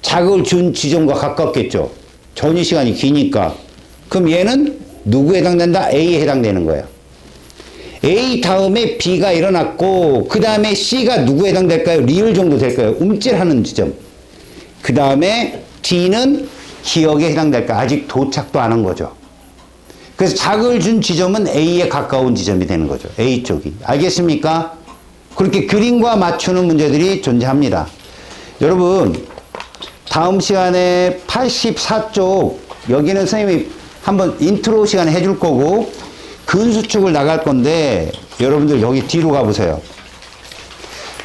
자극을 준 지점과 가깝겠죠. 전이 시간이 기니까. 그럼 얘는 누구에 해당된다? A에 해당되는 거예요. A 다음에 B가 일어났고 그 다음에 C가 누구에 해당될까요? 리을 정도 될까요? 움찔하는 지점. 그 다음에 D는 기억에 해당될까? 아직 도착도 안 한 거죠. 그래서 자극을 준 지점은 A에 가까운 지점이 되는 거죠. A 쪽이. 알겠습니까? 그렇게 그림과 맞추는 문제들이 존재합니다. 여러분, 다음 시간에 84쪽, 여기는 선생님이 한번 인트로 시간에 해줄 거고, 근수축을 나갈 건데, 여러분들 여기 뒤로 가보세요.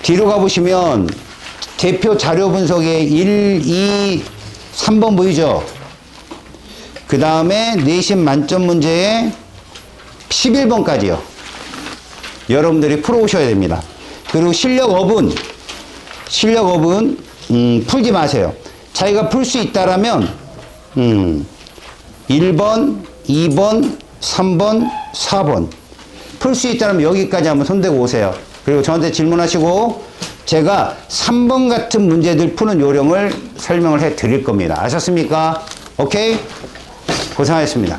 뒤로 가보시면, 대표 자료 분석에 1, 2, 3번 보이죠? 그 다음에 내신 만점 문제에 11번까지요. 여러분들이 풀어오셔야 됩니다. 그리고 실력업은 풀지 마세요. 자기가 풀 수 있다라면 1번, 2번, 3번, 4번 풀 수 있다면 여기까지 한번 손대고 오세요. 그리고 저한테 질문하시고 제가 3번 같은 문제들 푸는 요령을 설명을 해 드릴 겁니다. 아셨습니까? 오케이? 고생하셨습니다.